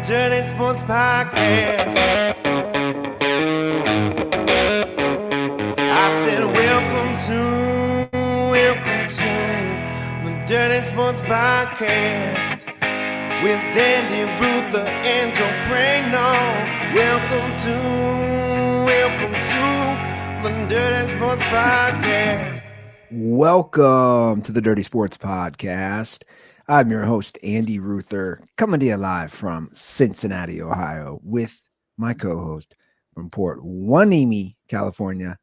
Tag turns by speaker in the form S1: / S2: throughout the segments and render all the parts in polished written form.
S1: Dirty Sports Podcast. I said, welcome to the Dirty Sports Podcast with Andy Ruther and Joe Prano. Welcome to the Dirty Sports Podcast.
S2: Welcome to the Dirty Sports Podcast. I'm your host, Andy Ruther, coming to you live from Cincinnati, Ohio, with my co-host from Port Hueneme, California,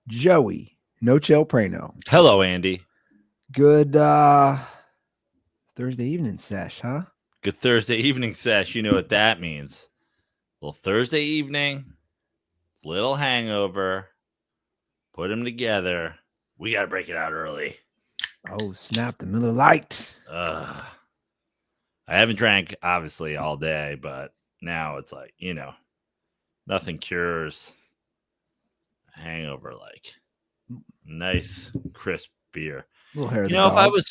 S2: Joey No Chill Prano.
S3: Hello, Andy.
S2: Good Thursday evening sesh, huh?
S3: Good Thursday evening sesh. You know what that means. Little Thursday evening, little hangover, put them together. We got to break it out early.
S2: Oh, snap, the Miller Lite.
S3: I haven't drank, obviously, all day, but now it's like, nothing cures a hangover like nice, crisp beer.
S2: Little hair of the
S3: If
S2: dog.
S3: I was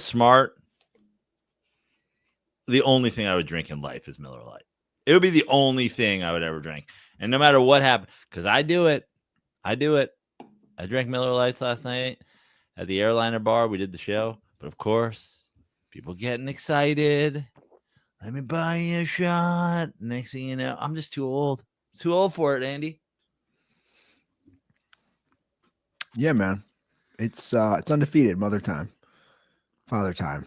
S3: smart, the only thing I would drink in life is Miller Lite. It would be the only thing I would ever drink. And no matter what happened, because I do it. I drank Miller Lites last night at the airliner bar. We did the show. But of course, people getting excited. Let me buy you a shot. Next thing you know, I'm just too old. Too old for it, Andy.
S2: Yeah, man. It's undefeated. Mother time. Father time.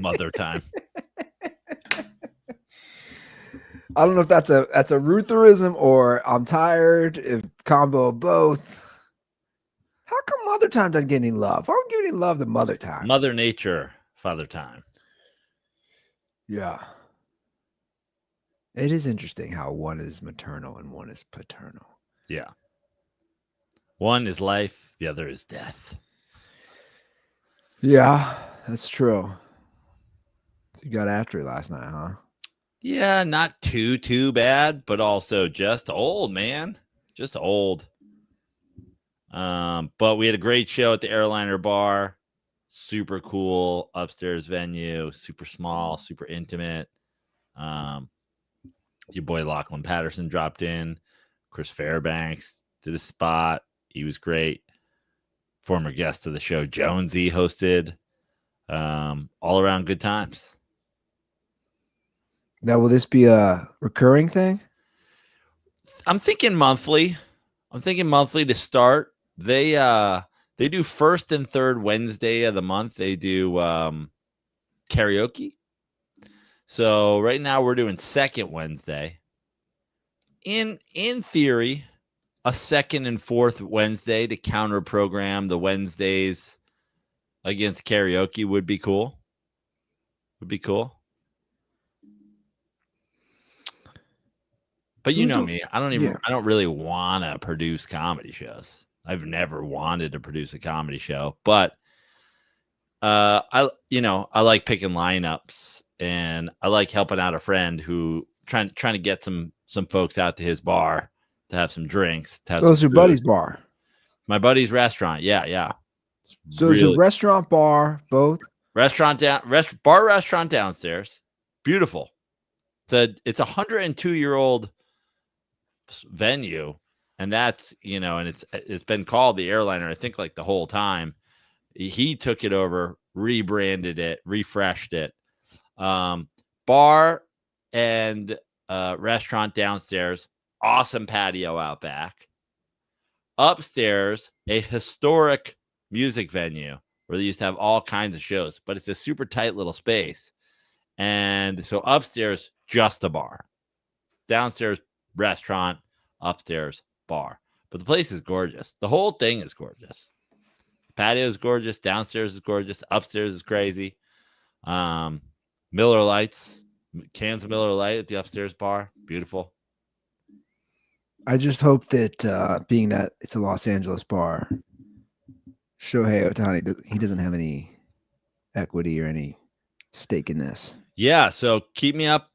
S3: Mother time.
S2: I don't know if that's a Rutherism or I'm tired, if combo of both. How come Mother Time doesn't get any love? Why don't we give any love to Mother Time?
S3: Mother Nature, Father Time.
S2: Yeah. It is interesting how one is maternal and one is paternal.
S3: Yeah. One is life, the other is death.
S2: Yeah, that's true. So you got after it last night, huh?
S3: Yeah, not too bad, but also just old, man. Just old. But we had a great show at the airliner bar. Super cool upstairs venue, super small, super intimate. Your boy Lachlan Patterson dropped in. Chris Fairbanks did a spot. He was great. Former guest of the show, Jonesy, hosted. All around good times.
S2: Now, will this be a recurring thing?
S3: I'm thinking monthly. To start. They do first and third Wednesday of the month. They do karaoke. So right now we're doing second Wednesday. In theory, a second and fourth Wednesday to counter program the Wednesdays against karaoke would be cool. But you know me, I don't really want to produce comedy shows. I've never wanted to produce a comedy show, but I like picking lineups and I like helping out a friend who trying to get some folks out to his bar to have some drinks.
S2: Those your buddy's bar.
S3: My buddy's restaurant. Yeah.
S2: So it's a restaurant, bar, both?
S3: Restaurant downstairs. Beautiful. It's a 102-year-old venue, and that's and it's been called the airliner, I think, like the whole time. He took it over, rebranded it, refreshed it. Bar and restaurant downstairs, awesome patio out back. Upstairs, a historic music venue where they used to have all kinds of shows, but it's a super tight little space. And so upstairs, just a bar. Downstairs, restaurant. Upstairs, bar. But the place is gorgeous. The whole thing is gorgeous. Patio is gorgeous. Downstairs is gorgeous. Upstairs is crazy. Miller Lites. Cans of Miller Lite at the upstairs bar. Beautiful.
S2: I just hope that being that it's a Los Angeles bar, Shohei Ohtani, he doesn't have any equity or any stake in this.
S3: Yeah, so keep me up.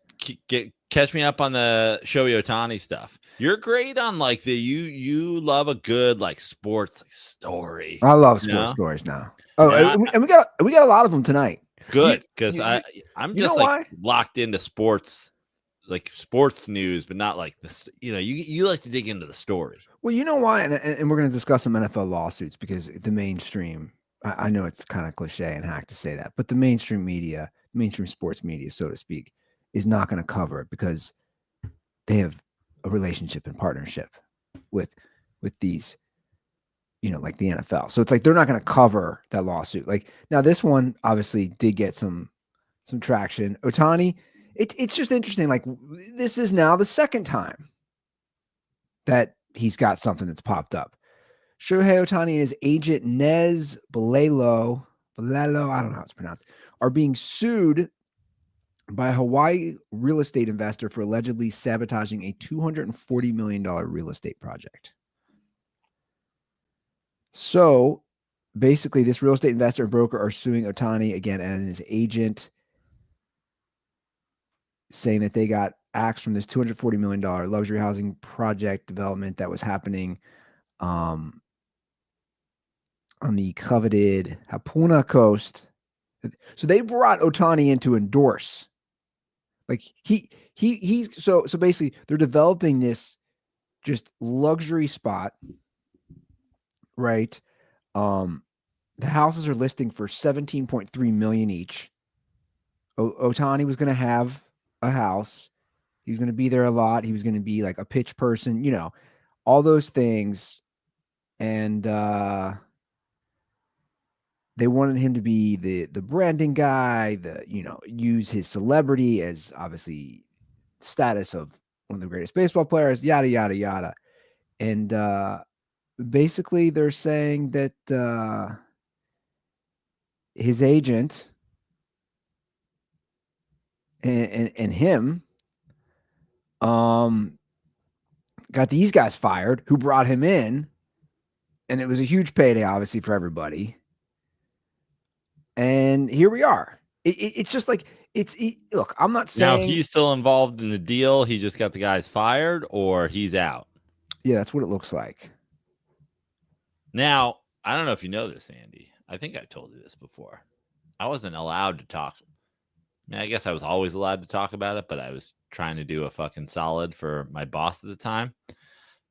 S3: Catch me up on the Shohei Ohtani stuff. You're great on like you love a good like sports story.
S2: I love sports stories now. Oh, yeah. and we got a lot of them tonight.
S3: Good, because
S2: you
S3: I'm
S2: you know
S3: just like
S2: why?
S3: locked into sports, like sports news, but not like this. You like to dig into the story.
S2: Well, you know why, and we're going to discuss some NFL lawsuits because the mainstream. I know it's kind of cliche and hack to say that, but the mainstream media, mainstream sports media, so to speak, is not going to cover it because they have a relationship and partnership with these, like the NFL. So it's like they're not going to cover that lawsuit. Like now, this one obviously did get some traction. Ohtani, it's just interesting. Like this is now the second time that he's got something that's popped up. Shohei Ohtani and his agent Nez Balelo, I don't know how it's pronounced, are being sued by a Hawaii real estate investor for allegedly sabotaging a $240 million real estate project. So basically, this real estate investor and broker are suing Ohtani again and his agent, saying that they got axed from this $240 million luxury housing project development that was happening on the coveted Hapuna coast. So they brought Ohtani in to endorse. Like he's so basically they're developing this just luxury spot, right? The houses are listing for 17.3 million each. Ohtani was going to have a house. He was going to be there a lot. He was going to be like a pitch person, all those things. And they wanted him to be the branding guy, use his celebrity as obviously status of one of the greatest baseball players, yada, yada, yada. And basically they're saying that his agent and him got these guys fired who brought him in, and it was a huge payday obviously for everybody. And here we are. It's just like look, I'm not saying
S3: Now he's still involved in the deal. He just got the guys fired, or he's out.
S2: Yeah, that's what it looks like.
S3: Now, I don't know if you know this, Andy. I think I told you this before. I wasn't allowed to talk. I guess I was always allowed to talk about it, but I was trying to do a fucking solid for my boss at the time.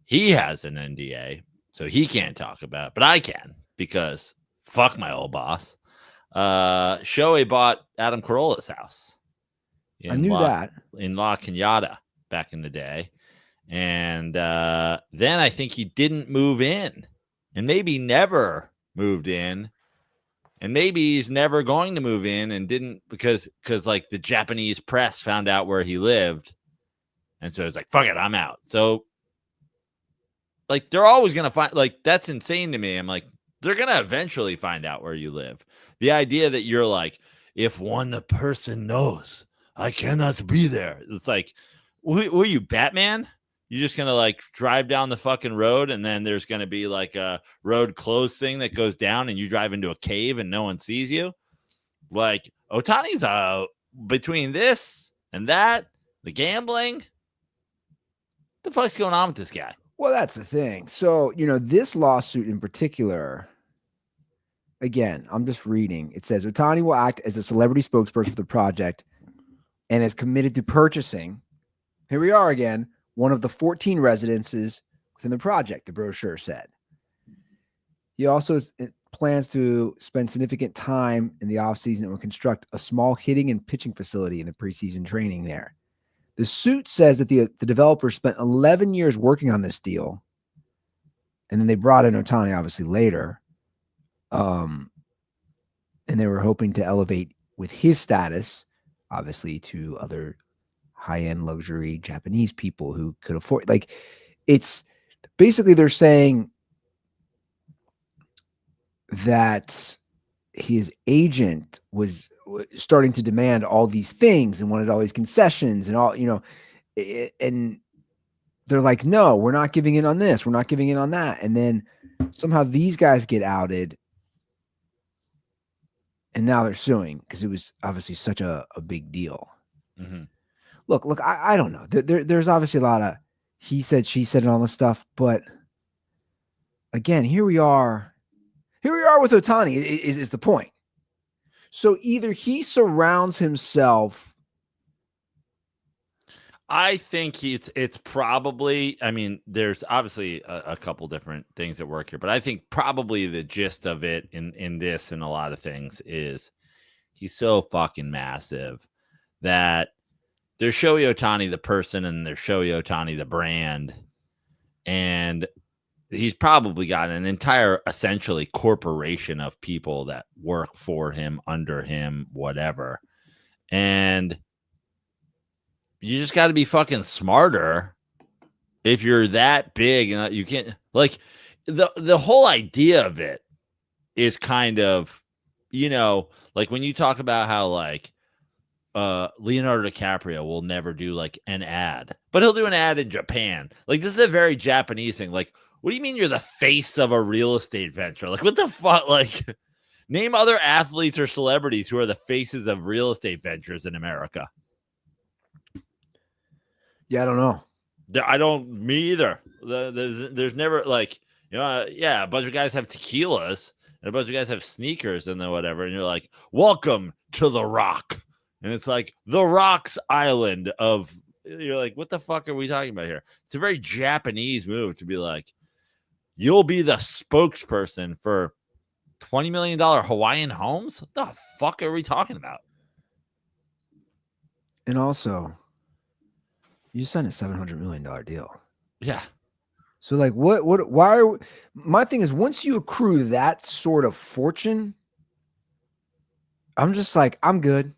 S3: He has an NDA, so he can't talk about it, but I can because fuck my old boss. Shohei bought Adam Carolla's house.
S2: I knew that.
S3: In La Cañada back in the day. And then I think he didn't move in and maybe never moved in. And maybe he's never going to move in and didn't because like the Japanese press found out where he lived. And so it's like, fuck it, I'm out. So like they're always going to find, like, that's insane to me. I'm like, they're going to eventually find out where you live. The idea that you're like, if one person knows, I cannot be there. It's like, were you Batman? You're just going to like drive down the fucking road and then there's going to be like a road closed thing that goes down and you drive into a cave and no one sees you. Like Ohtani's between this and that, the gambling. What the fuck's going on with this guy?
S2: Well, that's the thing. So, this lawsuit in particular, again, I'm just reading. It says Ohtani will act as a celebrity spokesperson for the project and is committed to purchasing, here we are again, one of the 14 residences within the project, the brochure said. He also plans to spend significant time in the offseason and will construct a small hitting and pitching facility in the preseason training there. The suit says that the developer spent 11 years working on this deal, and then they brought in Ohtani obviously later, and they were hoping to elevate with his status, obviously, to other high-end luxury Japanese people who could afford. Like, it's basically they're saying that his agent was starting to demand all these things and wanted all these concessions and all, and they're like, no, we're not giving in on this. We're not giving in on that. And then somehow these guys get outed and now they're suing because it was obviously such a big deal.
S3: Mm-hmm.
S2: Look, I don't know. There's obviously a lot of he said, she said, and all this stuff. But again, here we are with Ohtani is the point. So either he surrounds himself.
S3: I think it's probably, I mean, there's obviously a couple different things at work here, but I think probably the gist of it in this and a lot of things is he's so fucking massive that there's Shohei Ohtani the person and there's Shohei Ohtani the brand, and he's probably got an entire essentially corporation of people that work for him, under him, whatever. And you just got to be fucking smarter if you're that big, and you can't, like, the whole idea of it is kind of, you know, like when you talk about how like Leonardo DiCaprio will never do like an ad, but he'll do an ad in Japan. Like, this is a very Japanese thing. Like, what do you mean you're the face of a real estate venture? Like, what the fuck? Like, name other athletes or celebrities who are the faces of real estate ventures in America.
S2: Yeah, I don't know.
S3: Me either. There's never like, you know, yeah, a bunch of guys have tequilas and a bunch of guys have sneakers and then whatever. And you're like, welcome to The Rock. And it's like the Rock's island of, you're like, what the fuck are we talking about here? It's a very Japanese move to be like, you'll be the spokesperson for $20 million Hawaiian homes. What the fuck are we talking about?
S2: And also, you signed a $700 million deal.
S3: Yeah.
S2: So like why my thing is, once you accrue that sort of fortune, I'm just like, I'm good.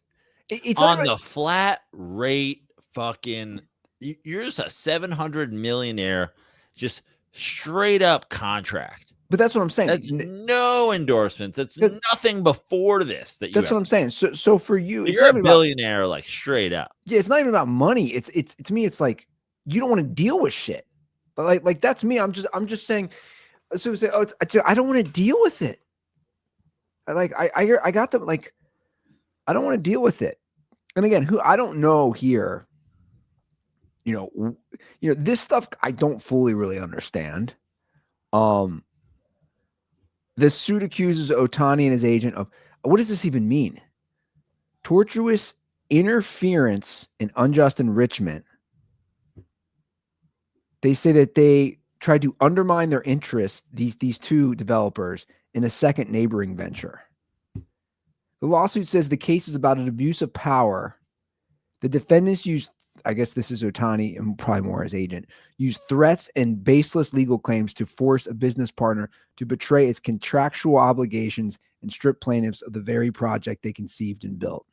S2: It's
S3: on the flat rate fucking, you're just a 700 millionaire, just straight up contract.
S2: But that's what I'm saying.
S3: That's no endorsements. It's nothing before this. That's
S2: what I'm saying. So for you,
S3: you're a billionaire, like straight up.
S2: Yeah, it's not even about money. It's to me, it's like you don't want to deal with shit. But like that's me. I'm just saying. So we say, oh, I don't want to deal with it. I got them. Like, I don't want to deal with it. And again, I don't know here. You know, this stuff I don't fully really understand. The suit accuses Ohtani and his agent of, what does this even mean? Tortuous interference and unjust enrichment. They say that they tried to undermine their interest, these two developers, in a second neighboring venture. The lawsuit says the case is about an abuse of power. The defendants used, I guess this is Ohtani and probably more his agent, used threats and baseless legal claims to force a business partner to betray its contractual obligations and strip plaintiffs of the very project they conceived and built.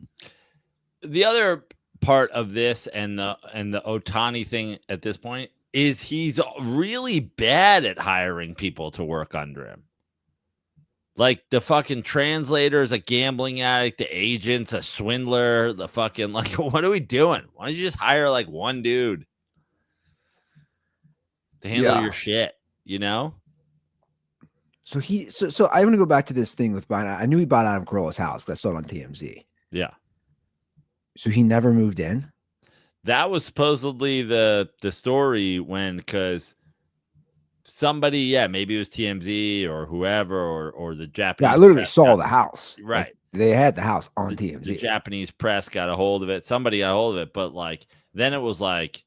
S3: The other part of this and the Ohtani thing at this point is he's really bad at hiring people to work under him. Like the fucking translator is a gambling addict, the agent's a swindler, the fucking, like, what are we doing? Why don't you just hire like one dude to handle your shit, you know?
S2: So so I'm gonna go back to this thing with buying. I knew he bought Adam Carolla's house because I saw it on TMZ.
S3: Yeah.
S2: So he never moved in?
S3: That was supposedly the story because somebody, maybe it was TMZ or whoever, or the Japanese.
S2: Yeah, I literally saw the house.
S3: Right.
S2: Like, they had the house on TMZ.
S3: The Japanese press got a hold of it. Somebody got a hold of it. But like, then it was like,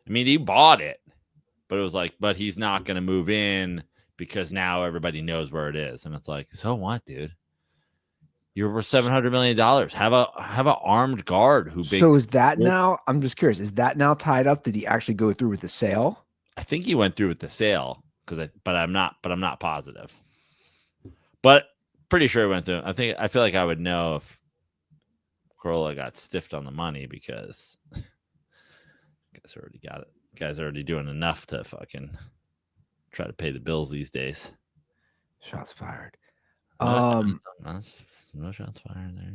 S3: I mean, he bought it, but it was like, but he's not going to move in because now everybody knows where it is. And it's like, so what, dude? You're worth $700 million. Have a armed guard who.
S2: So is that now? I'm just curious. Is that now tied up? Did he actually go through with the sale?
S3: I think he went through with the sale but I'm not positive. But pretty sure he went through. I feel like I would know if Carolla got stiffed on the money because guys already got it. Guys already doing enough to fucking try to pay the bills these days.
S2: Shots fired.
S3: No shots fired there.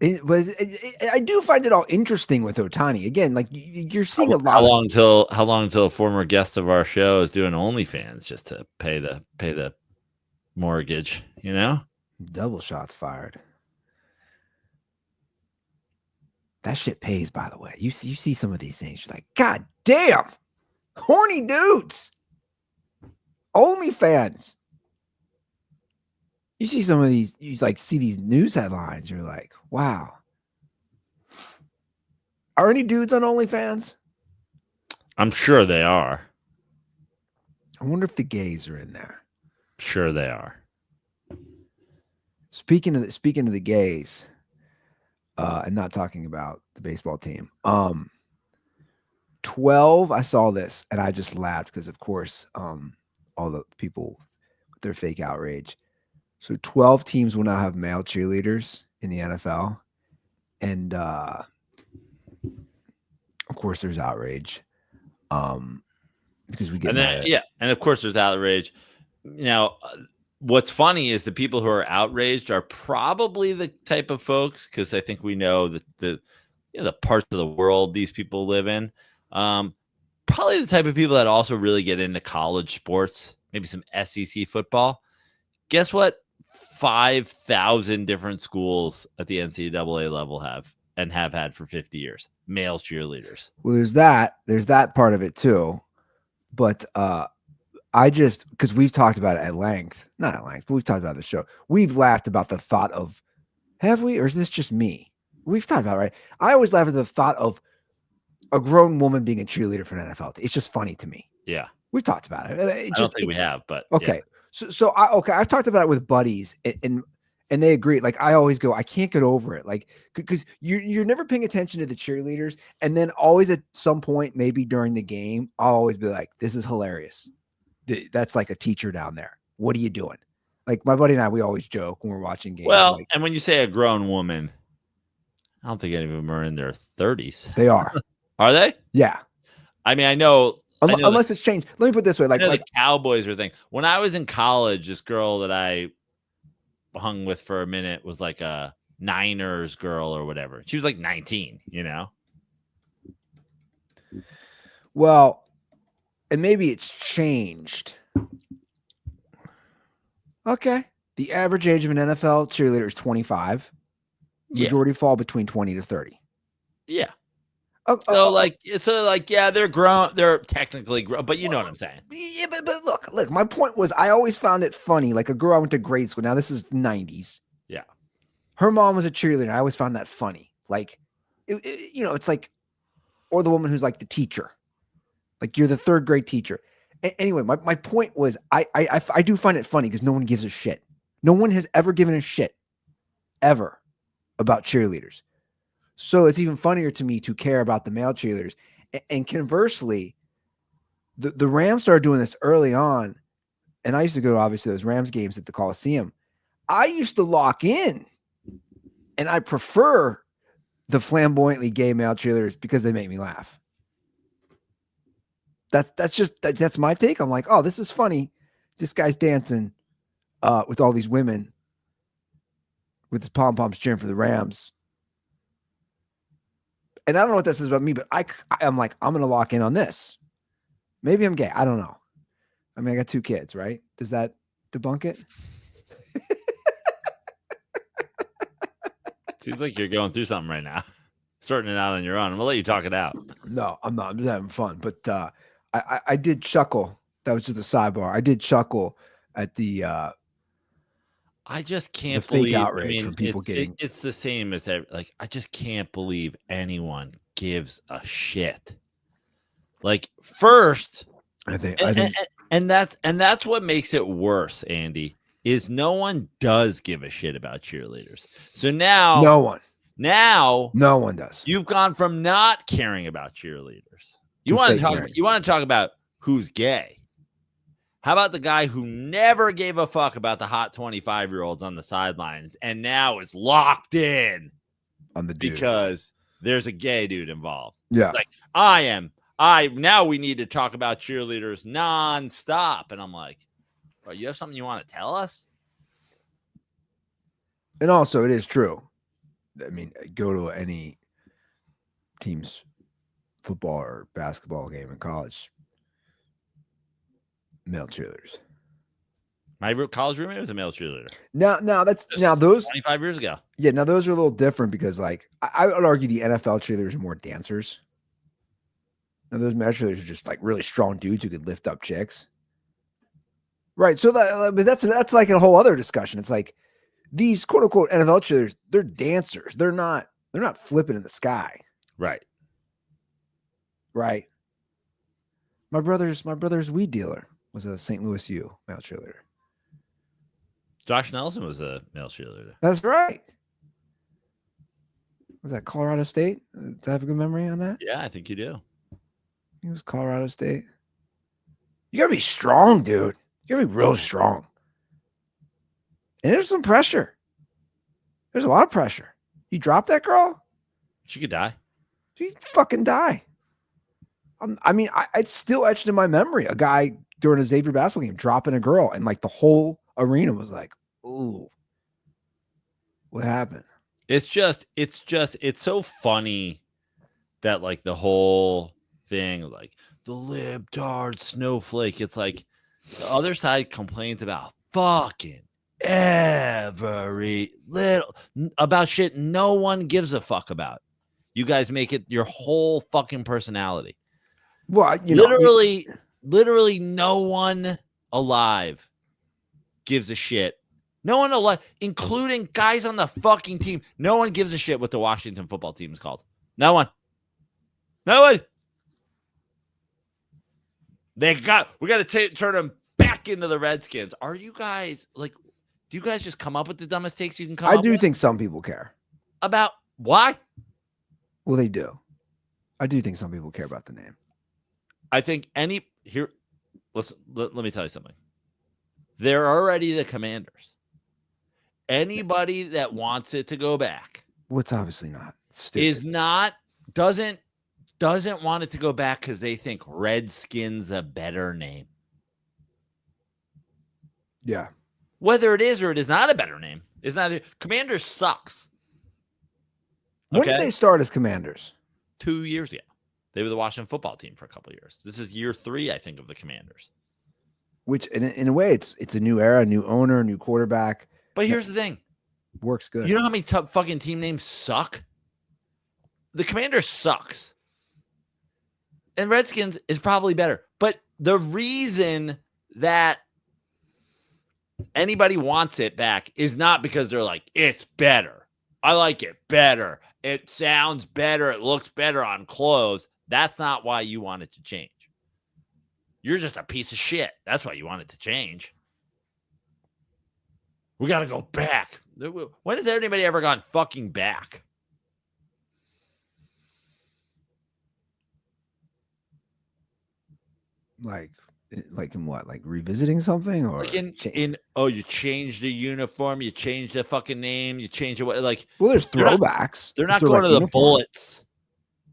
S2: I do find it all interesting with Ohtani. Again, like you're seeing a lot.
S3: How long until a former guest of our show is doing OnlyFans just to pay the mortgage? You know,
S2: double shots fired. That shit pays, by the way. You see some of these things, you're like, God damn, horny dudes. OnlyFans. You see some of these, you like see these news headlines. You're like, wow. Are any dudes on OnlyFans?
S3: I'm sure they are.
S2: I wonder if the gays are in there.
S3: Sure they are.
S2: Speaking of the gays, and not talking about the baseball team. 12. I saw this and I just laughed because, of course, all the people with their fake outrage. So 12 teams will now have male cheerleaders in the NFL, and of course, there's outrage. Because we get
S3: And then, and of course there's outrage. Now, what's funny is the people who are outraged are probably the type of folks, because I think we know that the parts of the world these people live in. Probably the type of people that also really get into college sports, maybe some SEC football. Guess what? 5,000 different schools at the NCAA level have had for 50 years. Male cheerleaders.
S2: Well, there's that part of it too. But because we've talked about it not at length, but we've talked about the show. We've laughed about the thought of, have we, or is this just me? We've talked about it, right? I always laugh at the thought of a grown woman being a cheerleader for an NFL team. It's just funny to me.
S3: Yeah.
S2: We've talked about it.
S3: I don't think we have, but
S2: okay.
S3: Yeah.
S2: I've talked about it with buddies and they agree. Like I always go, I can't get over it. Like, because you're never paying attention to the cheerleaders. And then always at some point, maybe during the game, I'll always be like, this is hilarious. That's like a teacher down there. What are you doing? Like my buddy and I, we always joke when we're watching games.
S3: Well,
S2: like,
S3: and when you say a grown woman, I don't think any of them are in their 30s.
S2: They are.
S3: Are they?
S2: Yeah.
S3: I mean, I know
S2: unless it's changed. Let me put it this way. Like
S3: the Cowboys are thing. When I was in college, this girl that I hung with for a minute was like a Niners girl or whatever. She was like 19,
S2: Well, and maybe it's changed. Okay. The average age of an NFL cheerleader is 25. Majority fall between 20 to 30.
S3: Yeah. So yeah, they're grown. They're technically grown, but you know what I'm saying.
S2: Yeah, but look. My point was, I always found it funny. Like a girl I went to grade school. Now this is the 90s.
S3: Yeah,
S2: her mom was a cheerleader. I always found that funny. Like, it's like, or the woman who's like the teacher. Like you're the third grade teacher. Anyway, my point was, I do find it funny because no one gives a shit. No one has ever given a shit, ever, about cheerleaders. So it's even funnier to me to care about the male cheerleaders. And conversely, the Rams started doing this early on. And I used to go to, obviously, those Rams games at the Coliseum. I used to lock in. And I prefer the flamboyantly gay male cheerleaders because they make me laugh. That's my take. I'm like, oh, this is funny. This guy's dancing with all these women with his pom-poms cheering for the Rams. And I don't know what that says about me, but I'm like, I'm going to lock in on this. Maybe I'm gay. I don't know. I mean, I got 2 kids, right? Does that debunk it?
S3: Seems like you're going through something right now. Sorting it out on your own. I'm going to let you talk it out.
S2: No, I'm not. I'm just having fun. But I did chuckle. That was just a sidebar. I did chuckle at the
S3: I just can't
S2: fake
S3: believe
S2: outrage from people getting.
S3: It's the same as like I just can't believe anyone gives a shit. Like first,
S2: I think,
S3: and that's what makes it worse, Andy, is no one does give a shit about cheerleaders. So now
S2: no one does.
S3: You've gone from not caring about cheerleaders. You want to talk about who's gay. How about the guy who never gave a fuck about the hot 25-year-olds on the sidelines and now is locked in
S2: on the dude
S3: because there's a gay dude involved?
S2: Yeah.
S3: Like, now we need to talk about cheerleaders nonstop. And I'm like, bro, you have something you want to tell us?
S2: And also, it is true. I mean, go to any team's football or basketball game in college. Male cheerleaders.
S3: My college roommate was a male cheerleader.
S2: Now those
S3: 25 years ago.
S2: Yeah, now those are a little different because, like, I would argue the NFL cheerleaders are more dancers. Now those male cheerleaders are just like really strong dudes who could lift up chicks. Right. So but that's like a whole other discussion. It's like these quote unquote NFL cheerleaders, they're dancers. They're not flipping in the sky.
S3: Right.
S2: Right. My brother's weed dealer was a St. Louis U male cheerleader.
S3: Josh Nelson was a male cheerleader.
S2: That's right. Was that Colorado State? Do I have a good memory on that?
S3: Yeah, I think you do.
S2: He was Colorado State. You gotta be strong, dude. You gotta be real strong. And there's some pressure. There's a lot of pressure. You drop that girl,
S3: She could die.
S2: she fucking die. It's still etched in my memory. A guy during a Xavier basketball game dropping a girl, and like the whole arena was like, "Ooh, what happened?"
S3: It's so funny that like the whole thing, like the libtard snowflake. It's like the other side complains about fucking every little about shit no one gives a fuck about. You guys make it your whole fucking personality.
S2: Well,
S3: Literally no one alive gives a shit. No one alive, including guys on the fucking team. No one gives a shit what the Washington football team is called. No one. No one. We got to turn them back into the Redskins. Are you guys like? Do you guys just come up with the dumbest takes you can come up with?
S2: I do think some people care
S3: about why.
S2: Well, they do. I do think some people care about the name.
S3: I think listen, let me tell you something. They're already the Commanders. Anybody that wants it to go back,
S2: what's obviously not stupid.
S3: doesn't want it to go back because they think Redskins a better name.
S2: Yeah.
S3: Whether it is or it is not a better name, is not. Commanders sucks.
S2: When did they start as Commanders?
S3: 2 years ago. They were the Washington football team for a couple of years. This is year 3, I think, of the Commanders.
S2: Which, in a way, it's a new era, new owner, new quarterback.
S3: But here's the thing.
S2: Works good.
S3: You know how many fucking team names suck? The Commanders sucks. And Redskins is probably better. But the reason that anybody wants it back is not because they're like, it's better. I like it better. It sounds better. It looks better on clothes. That's not why you want it to change. You're just a piece of shit. That's why you want it to change. We got to go back. When has anybody ever gone fucking back?
S2: Like in what? Like revisiting something, or
S3: like you changed the uniform, you changed the fucking name, you changed it. Like,
S2: well, there's throwbacks.
S3: They're not going to the Bullets.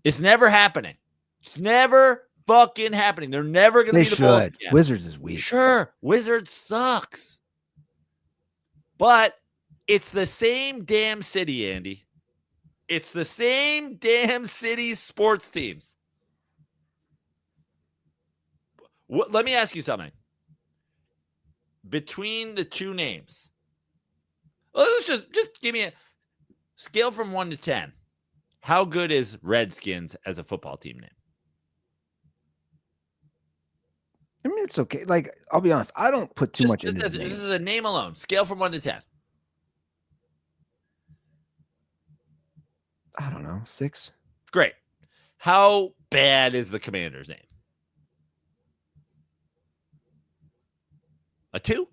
S3: It's never happening. It's never fucking happening. They're never going to be the Bullets.
S2: Yeah. Wizards is weak.
S3: Sure, Wizards sucks, but it's the same damn city, Andy. It's the same damn city's sports teams. Let me ask you something. Between the two names, let's just give me a scale from 1 to 10. How good is Redskins as a football team name?
S2: I mean, it's okay. Like, I'll be honest, I don't put too much into this.
S3: This is a name alone. Scale from 1 to 10.
S2: I don't know, 6.
S3: Great. How bad is the Commander's name? A 2?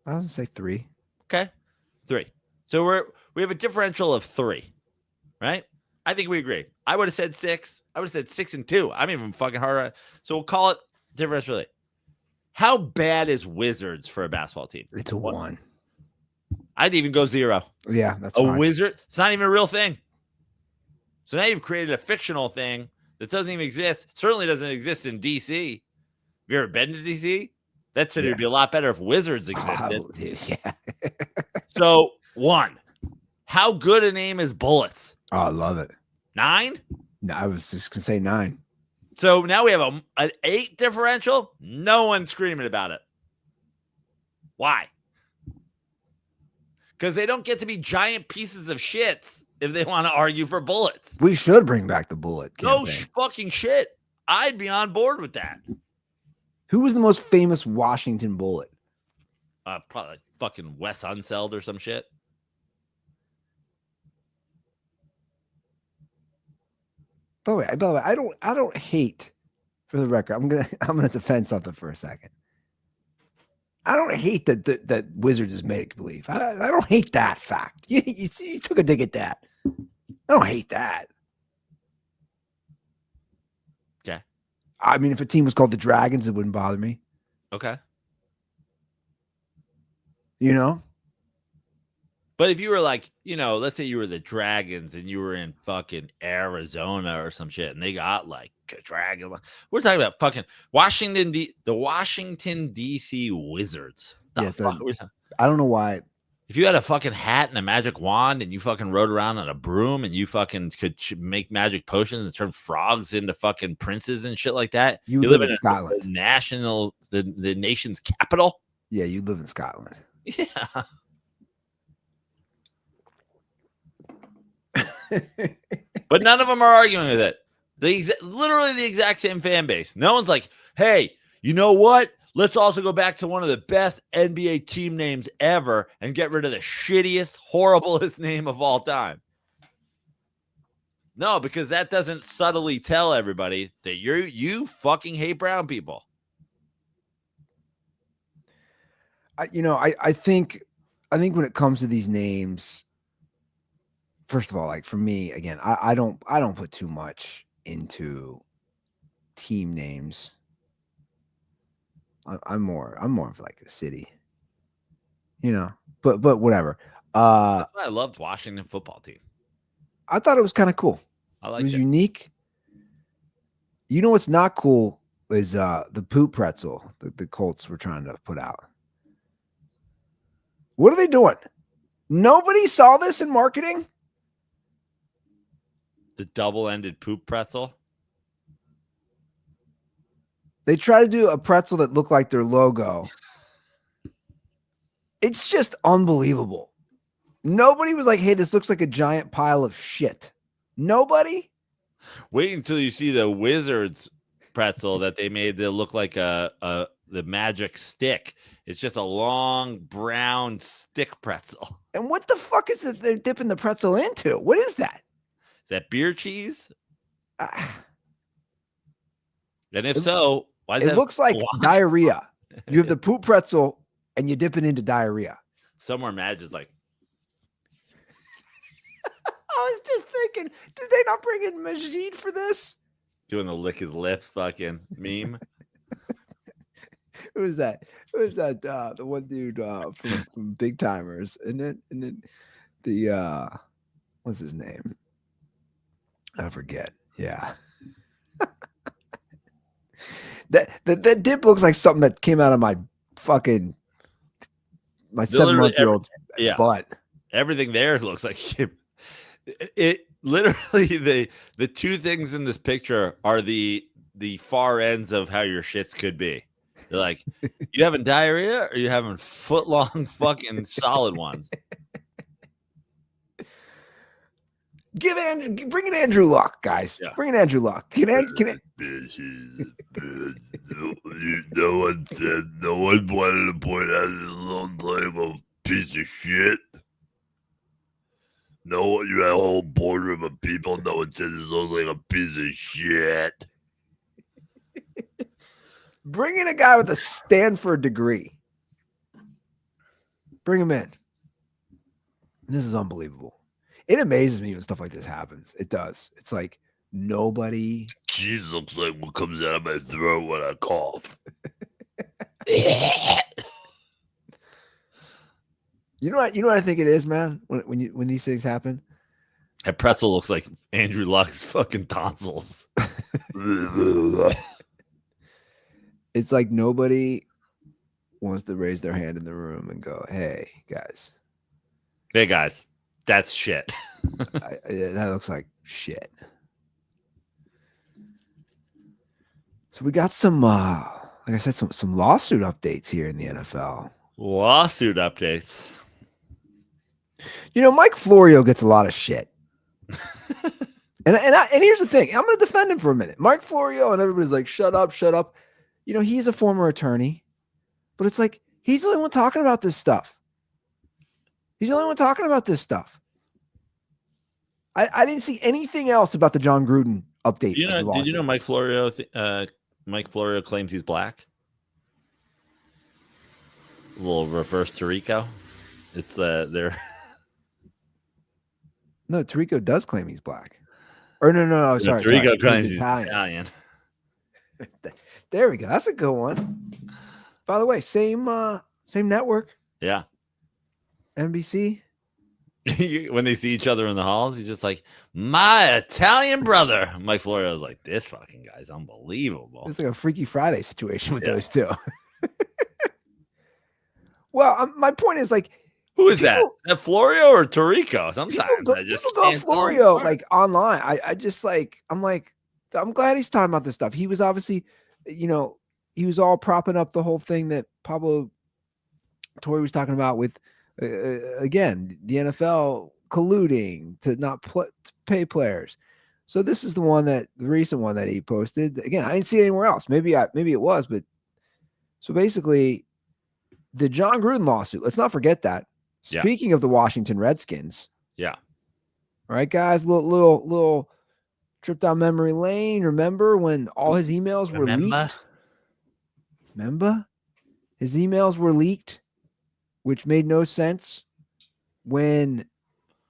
S2: I was gonna say 3.
S3: Okay, 3. So we have a differential of 3, right? I think we agree. I would have said 6. I would have said 6 and 2. I'm even fucking harder. So we'll call it differential. How bad is Wizards for a basketball team?
S2: It's a 1.
S3: I'd even go 0.
S2: Yeah, that's
S3: a
S2: fine.
S3: Wizard. It's not even a real thing. So now you've created a fictional thing that doesn't even exist. Certainly doesn't exist in DC. Have you ever been to DC? That city would be a lot better if Wizards existed.
S2: Oh, yeah.
S3: So 1. How good a name is Bullets?
S2: Oh, I love it.
S3: 9?
S2: No, I was just gonna say 9.
S3: So now we have an 8 differential. No one's screaming about it. Why? Because they don't get to be giant pieces of shits if they want to argue for Bullets.
S2: We should bring back the Bullet campaign.
S3: No fucking shit. I'd be on board with that.
S2: Who was the most famous Washington Bullet?
S3: Probably like fucking Wes Unseld or some shit.
S2: By the way, I don't hate. For the record, I'm gonna defend something for a second. I don't hate that Wizards is make believe. I don't hate that fact. You took a dig at that. I don't hate that.
S3: Okay.
S2: I mean, if a team was called the Dragons, it wouldn't bother me.
S3: Okay.
S2: You know?
S3: But if you were like, let's say you were the Dragons and you were in fucking Arizona or some shit and they got like a dragon. We're talking about fucking the Washington, D.C. Wizards.
S2: I don't know why.
S3: If you had a fucking hat and a magic wand and you fucking rode around on a broom and you fucking could make magic potions and turn frogs into fucking princes and shit like that,
S2: you live in Scotland.
S3: The nation's capital.
S2: Yeah, you live in Scotland.
S3: Yeah. But none of them are arguing with it. Literally the exact same fan base. No one's like, hey, you know what? Let's also go back to one of the best NBA team names ever and get rid of the shittiest, horriblest name of all time. No, because that doesn't subtly tell everybody that you fucking hate brown people.
S2: I think when it comes to these names, first of all, like for me, again, I don't put too much into team names. I'm more of like a city, but whatever.
S3: That's why I loved Washington football team.
S2: I thought it was kind of cool.
S3: I liked
S2: it was unique. You know what's not cool is the poop pretzel that the Colts were trying to put out. What are they doing? Nobody saw this in marketing?
S3: The double-ended poop pretzel.
S2: They try to do a pretzel that looked like their logo. It's just unbelievable. Nobody was like, hey, this looks like a giant pile of shit. Nobody?
S3: Wait until you see the Wizards pretzel that they made that look like the magic stick. It's just a long brown stick pretzel.
S2: And what the fuck is it they're dipping the pretzel into? What is that?
S3: Is that beer cheese? And if so, why is
S2: it looks like diarrhea. You have the poop pretzel and you dip it into diarrhea.
S3: Somewhere Madge is like,
S2: I was just thinking, did they not bring in Majid for this?
S3: Doing the lick his lips fucking meme.
S2: Who was that? The one dude from Big Timers, and then the what's his name? I forget. Yeah. that dip looks like something that came out of my 7-month-old butt.
S3: Everything there looks like it literally the two things in this picture are the far ends of how your shits could be. They're like, you having diarrhea or you having foot-long fucking solid ones?
S2: Bring in Andrew Luck, guys. Yeah. Bring in Andrew Luck. No
S1: one wanted to point out a long time of piece of shit. No, you had a whole boardroom of people. No one said it looks like a piece of shit.
S2: Bring in a guy with a Stanford degree. Bring him in. This is unbelievable. It amazes me when stuff like this happens. It does. It's like nobody.
S1: Cheese looks like what comes out of my throat when I cough.
S2: You know what I think it is, man. When these things happen,
S3: that pretzel looks like Andrew Luck's fucking tonsils.
S2: It's like nobody wants to raise their hand in the room and go, "Hey, guys.
S3: Hey, guys, that's shit."
S2: That looks like shit. So we got some, like I said, some lawsuit updates here in the NFL.
S3: Lawsuit updates.
S2: Mike Florio gets a lot of shit. and here's the thing. I'm going to defend him for a minute. Mike Florio, and everybody's like, shut up. He's a former attorney. But it's like, He's the only one talking about this stuff. He's the only one talking about this stuff. I didn't see anything else about the John Gruden update.
S3: Did you know Mike Florio? Mike Florio claims he's black. A little reverse Tirico. It's they're.
S2: No, Tirico does claim he's black. Or no. Sorry,
S3: Tirico claims
S2: he's
S3: he's Italian.
S2: There we go. That's a good one. By the way, same network.
S3: Yeah.
S2: NBC.
S3: When they see each other in the halls, he's just like, my Italian brother. Mike Florio's like, this fucking guy's unbelievable.
S2: It's like a Freaky Friday situation with those two. Well, my point is, like,
S3: who is that? That Florio or Tirico? Sometimes
S2: people go Florio like online. I just like, I'm glad he's talking about this stuff. He was obviously, he was all propping up the whole thing that Pablo Torre was talking about with, again, the NFL colluding to not to pay players. So this is the recent one that he posted. Again, I didn't see it anywhere else. Maybe it was, but so basically, the John Gruden lawsuit. Let's not forget that. Speaking of the Washington Redskins, all right, guys, little trip down memory lane. Remember when all his emails were leaked? Remember, his emails were leaked, which made no sense when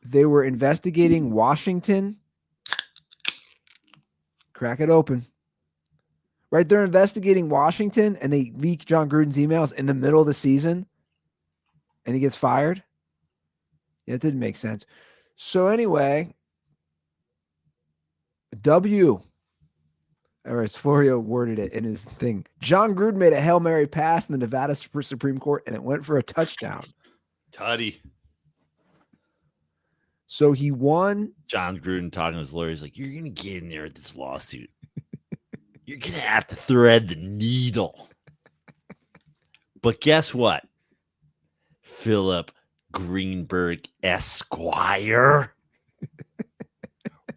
S2: they were investigating Washington. Crack it open. Right, they're investigating Washington, and they leak John Gruden's emails in the middle of the season, and he gets fired. Yeah, it didn't make sense. So anyway, or as Florio worded it in his thing, John Gruden made a Hail Mary pass in the Nevada Supreme Court, and it went for a touchdown.
S3: Tutty.
S2: So he won.
S3: John Gruden talking to his lawyers like, you're going to get in there with this lawsuit. You're going to have to thread the needle. But guess what? Philip Greenberg Esquire.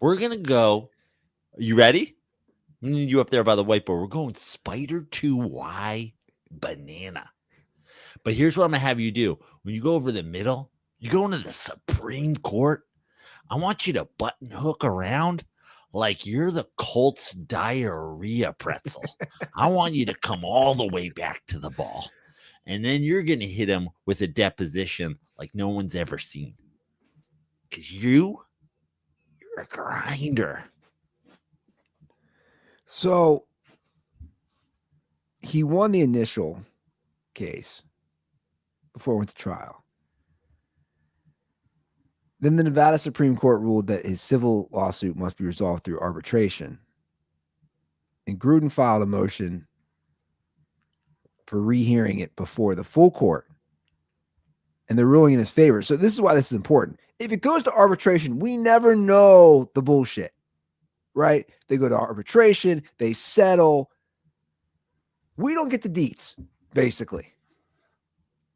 S3: We're going to go. Are you ready? You up there by the whiteboard. We're going Spider 2Y banana. But here's what I'm going to have you do. When you go over the middle, you go into the Supreme Court. I want you to button hook around like you're the Colts diarrhea pretzel. I want you to come all the way back to the ball. And then you're going to hit him with a deposition like no one's ever seen. Because you're a grinder.
S2: So he won the initial case before it went to trial. Then the Nevada Supreme Court ruled that his civil lawsuit must be resolved through arbitration. And Gruden filed a motion for rehearing it before the full court. And they're ruling in his favor. So this is why this is important. If it goes to arbitration, we never know the bullshit, right? They go to arbitration, they settle. We don't get the deets, basically.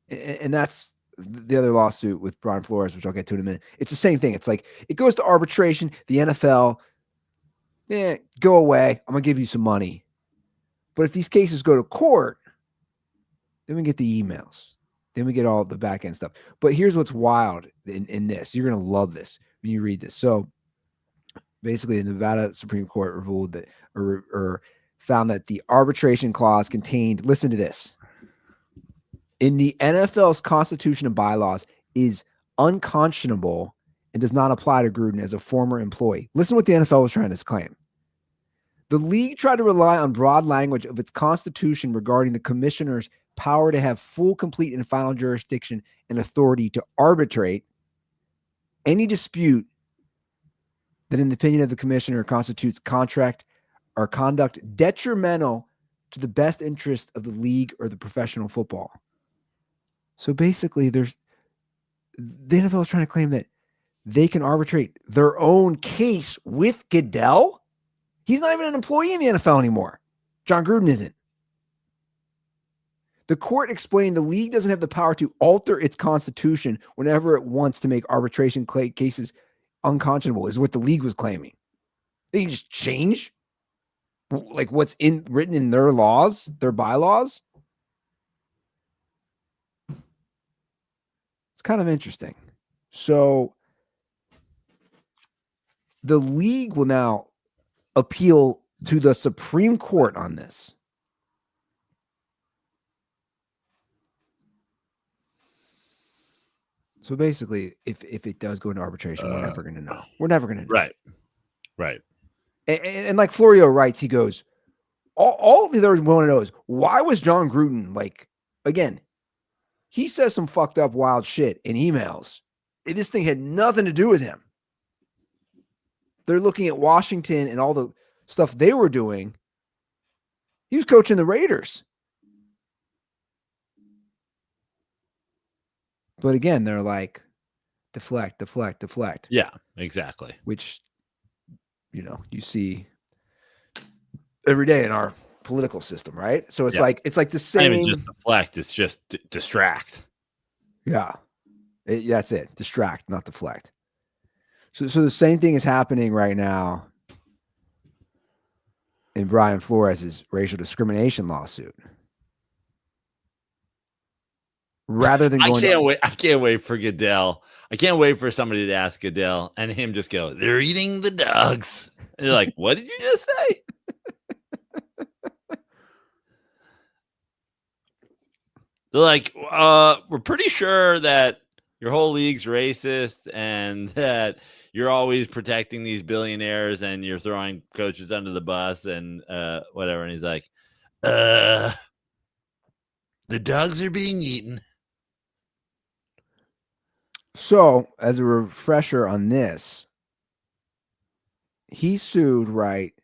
S2: And that's the other lawsuit with Brian Flores, which I'll get to in a minute. It's the same thing. It's like it goes to arbitration. The NFL, go away. I'm going to give you some money. But if these cases go to court, then we get the emails. Then we get all the back end stuff. But here's what's wild in this. You're going to love this when you read this. So basically, the Nevada Supreme Court ruled that or found that the arbitration clause contained, listen to this, in the NFL's constitution and bylaws is unconscionable and does not apply to Gruden as a former employee. Listen to what the NFL was trying to claim. The league tried to rely on broad language of its constitution regarding the commissioner's power to have full, complete, and final jurisdiction and authority to arbitrate any dispute that, in the opinion of the commissioner, constitutes contract or conduct detrimental to the best interest of the league or the professional football. So basically, the NFL is trying to claim that they can arbitrate their own case with Goodell. He's not even an employee in the NFL anymore. John Gruden isn't. The court explained the league doesn't have the power to alter its constitution whenever it wants to make arbitration cases unconscionable, is what the league was claiming. They can just change like what's written in their laws, their bylaws. kind of interesting. So the league will now appeal to the Supreme Court on this. So basically, if it does go into arbitration, we're never going to know. We're never going to know.
S3: Right.
S2: And like Florio writes, he goes, all the others want to know is, why was John Gruden, like, again, he says some fucked up wild shit in emails. This thing had nothing to do with him. They're looking at Washington and all the stuff they were doing. He was coaching the Raiders. But again, they're like, deflect.
S3: Yeah, exactly.
S2: Which, you see every day in our political system, right? So it's like the same.
S3: Not even just deflect, it's just distract.
S2: Yeah. That's it. Distract, not deflect. So the same thing is happening right now in Brian Flores' racial discrimination lawsuit. Rather than going
S3: I can't wait for Goodell. I can't wait for somebody to ask Goodell and him just go, they're eating the dogs. And you're like, what did you just say? They're like, we're pretty sure that your whole league's racist and that you're always protecting these billionaires and you're throwing coaches under the bus and whatever. And he's like, the dogs are being eaten.
S2: So, as a refresher on this, he sued, right,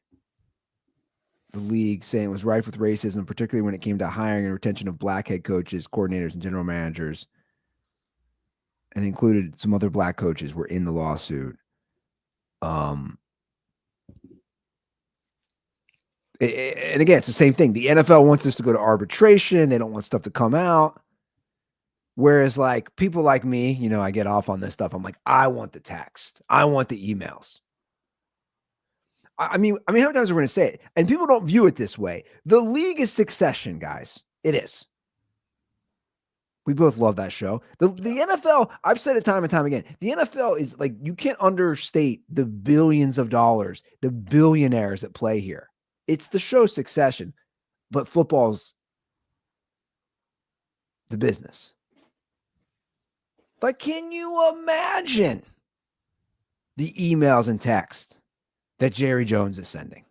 S2: the league, saying it was rife with racism, particularly when it came to hiring and retention of black head coaches, coordinators, and general managers, and included some other black coaches were in the lawsuit. And again, it's the same thing. The NFL wants this to go to arbitration. They don't want stuff to come out. Whereas, like, people like me, I get off on this stuff. I'm like, I want the text. I want the emails. I mean, how many times are we going to say it? And people don't view it this way. The league is Succession, guys. It is. We both love that show. The NFL, I've said it time and time again. The NFL is like, you can't understate the billions of dollars, the billionaires that play here. It's the show Succession, but football's the business. But can you imagine the emails and text that Jerry Jones is sending?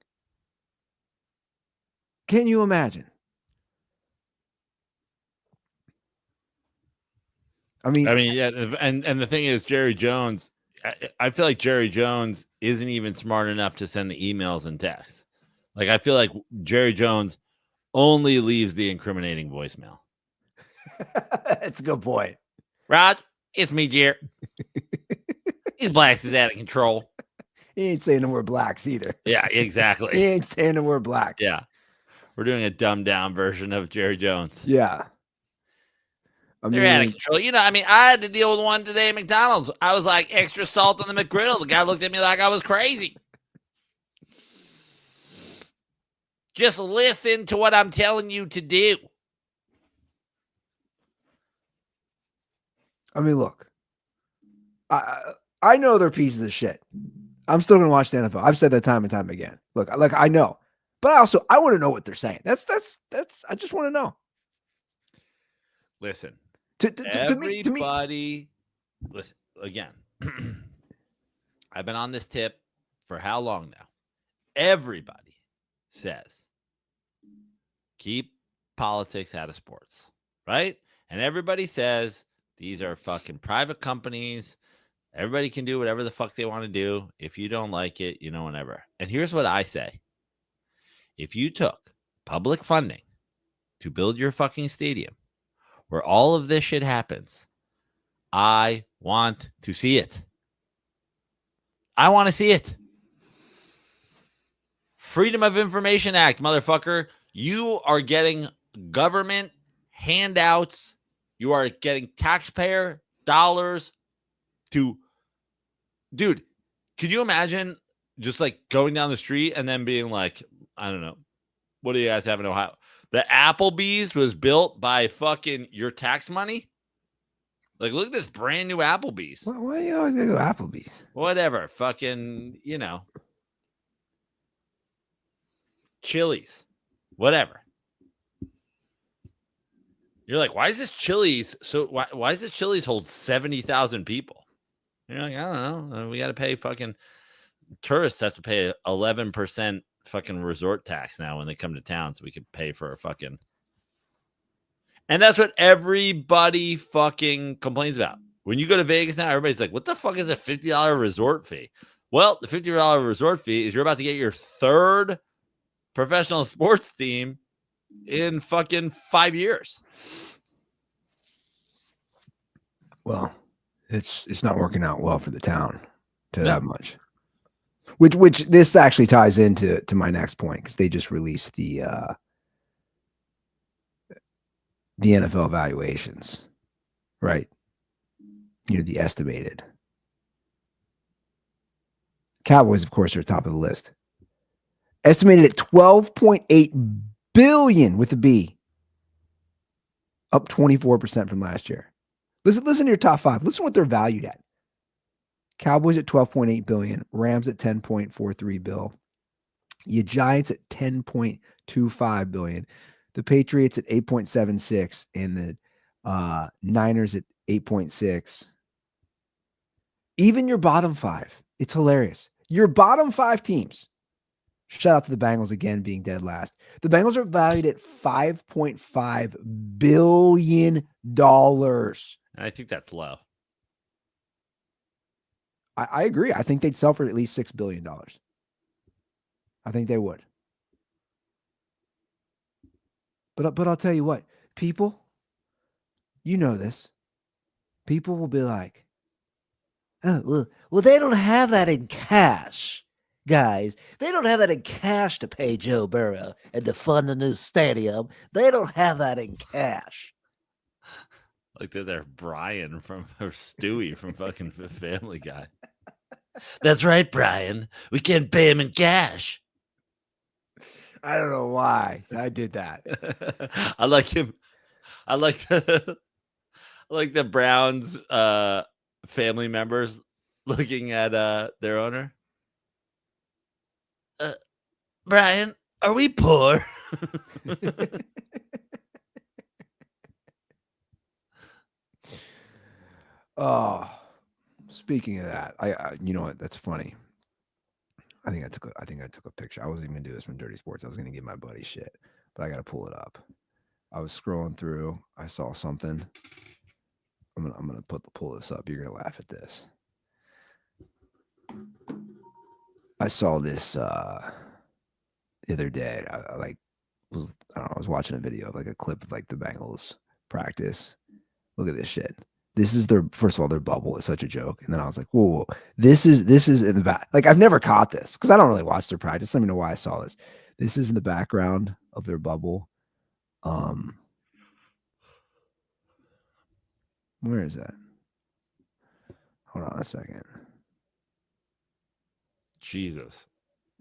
S2: Can you imagine? I mean,
S3: yeah, and the thing is, Jerry Jones, I feel like Jerry Jones isn't even smart enough to send the emails and texts. Like, I feel like Jerry Jones only leaves the incriminating voicemail.
S2: That's a good point.
S3: Rod, it's me, Jerry. These blacks is out of control.
S2: He ain't saying the word blacks either.
S3: Yeah, exactly.
S2: He ain't saying the word blacks.
S3: Yeah. We're doing a dumbed down version of Jerry Jones.
S2: Yeah.
S3: They're out of control. I had to deal with one today at McDonald's. I was like, extra salt on the McGriddle. The guy looked at me like I was crazy. Just listen to what I'm telling you to do.
S2: I mean, look, I know they're pieces of shit. I'm still going to watch the NFL. I've said that time and time again. Look, I know, but I want to know what they're saying. That's, I just want to know.
S3: Listen,
S2: everybody,
S3: listen, again, I've been on this tip for how long now? Everybody says, keep politics out of sports, right? And everybody says, these are fucking private companies. Everybody can do whatever the fuck they want to do. If you don't like it, whatever. And here's what I say. If you took public funding to build your fucking stadium where all of this shit happens, I want to see it. I want to see it. Freedom of Information Act, motherfucker. You are getting government handouts. You are getting taxpayer dollars to, dude, could you imagine just like going down the street and then being like, I don't know, what do you guys have in Ohio? The Applebee's was built by fucking your tax money? Like, look at this brand new Applebee's.
S2: Why you always gotta go Applebee's?
S3: Whatever. Fucking, Chili's. Whatever. You're like, why is this Chili's? So why does this Chili's hold 70,000 people? You're like, I don't know. We got to pay fucking tourists have to pay 11% fucking resort tax now when they come to town, so we could pay for a fucking. And that's what everybody fucking complains about. When you go to Vegas now, everybody's like, what the fuck is a $50 resort fee? Well, the $50 resort fee is you're about to get your third professional sports team in fucking 5 years.
S2: Well, it's not working out well for the town to that much. Which this actually ties into my next point, because they just released the NFL evaluations, right? The estimated. Cowboys, of course, are top of the list. Estimated at $12.8 billion with a B, up 24% from last year. Listen to your top five. Listen to what they're valued at. Cowboys at $12.8 billion, Rams at $10.43 billion, your Giants at $10.25 billion, the Patriots at $8.76 billion, and the Niners at $8.6 billion. Even your bottom five, it's hilarious. Your bottom five teams. Shout out to the Bengals again being dead last. The Bengals are valued at $5.5 billion.
S3: I think that's low.
S2: I agree. I think they'd sell for at least $6 billion. I think they would. But I'll tell you what, people, you know this. People will be like, oh, well, they don't have that in cash, guys. They don't have that in cash to pay Joe Burrow and to fund the new stadium. They don't have that in cash.
S3: Like they're Brian or Stewie from fucking Family Guy. That's right, Brian. We can't pay him in cash.
S2: I don't know why I did that.
S3: I like him. I like the Browns family members looking at their owner. Brian, are we poor?
S2: Oh, speaking of that, I you know what? That's funny. I think I took a picture. I wasn't even gonna do this from Dirty Sports. I was gonna give my buddy shit, but I gotta pull it up. I was scrolling through. I saw something. I'm gonna pull this up. You're gonna laugh at this. I saw this the other day. I was watching a video of like a clip of like the Bengals practice. Look at this shit. This is first of all, their bubble is such a joke. And then I was like, whoa, this is in the back. Like, I've never caught this because I don't really watch their practice. Let me know why I saw this. This is in the background of their bubble. Where is that? Hold on a second.
S3: Jesus.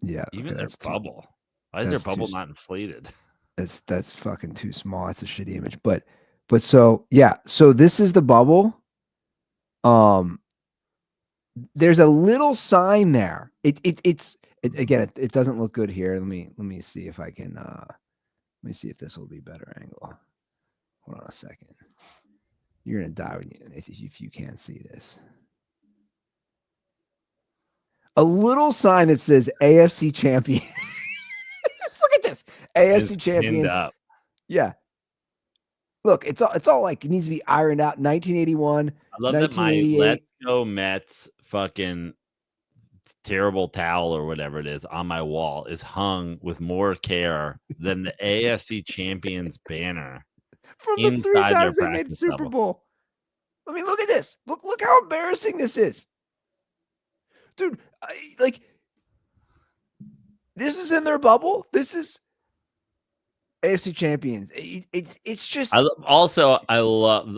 S2: Yeah.
S3: Even their bubble. Why is their bubble not inflated?
S2: That's fucking too small. That's a shitty image. But so yeah, so this is the bubble. There's a little sign there. It's again, it doesn't look good here. Let me see if I can let me see if this will be better angle. Hold on a second. You're gonna die if you can't see this. A little sign that says AFC champion. Look at this. AFC champions.
S3: Up.
S2: Yeah. Look, it's all like it needs to be ironed out. 1981.
S3: I love that my Let's Go Mets fucking terrible towel or whatever it is on my wall is hung with more care than the AFC champions banner
S2: from the 3 times they made Super Bowl. I mean, look at this. Look how embarrassing this is, dude. This is in their bubble. This is AFC champions. It's just.
S3: I love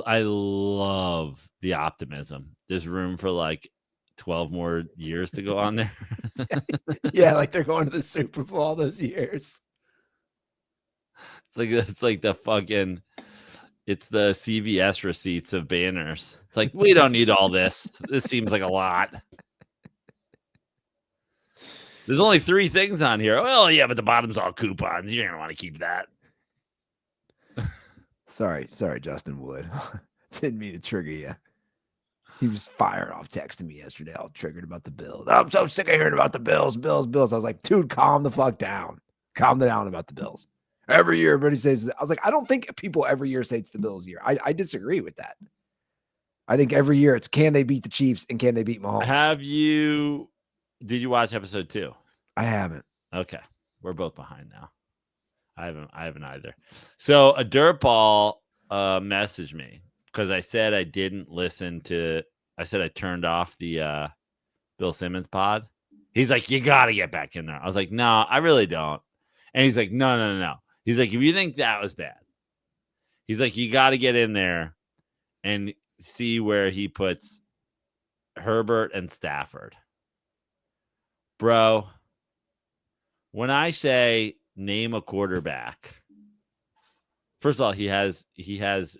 S3: the optimism. There's room for like 12 more years to go on there.
S2: Yeah, like they're going to the Super Bowl all those years.
S3: It's like the fucking. It's the CVS receipts of banners. It's like, we don't need all this. This seems like a lot. There's only 3 things on here. Well, yeah, but the bottom's all coupons. You're going to want to keep that.
S2: Sorry, Justin Wood. Didn't mean to trigger you. He was firing off texting me yesterday, all triggered about the Bills. I'm so sick of hearing about the Bills. I was like, dude, calm the fuck down. Calm down about the Bills. Every year, everybody says, I was like, I don't think people every year say it's the Bills year. I disagree with that. I think every year it's can they beat the Chiefs and can they beat Mahomes?
S3: Did you watch episode 2?
S2: I haven't.
S3: Okay. We're both behind now. I haven't either. So a dirtball messaged me because I said I didn't listen to. I said I turned off the Bill Simmons pod. He's like, you got to get back in there. I was like, no, I really don't. And he's like, no. He's like, if you think that was bad, he's like, you got to get in there and see where he puts Herbert and Stafford. Bro, when I say name a quarterback, first of all, he has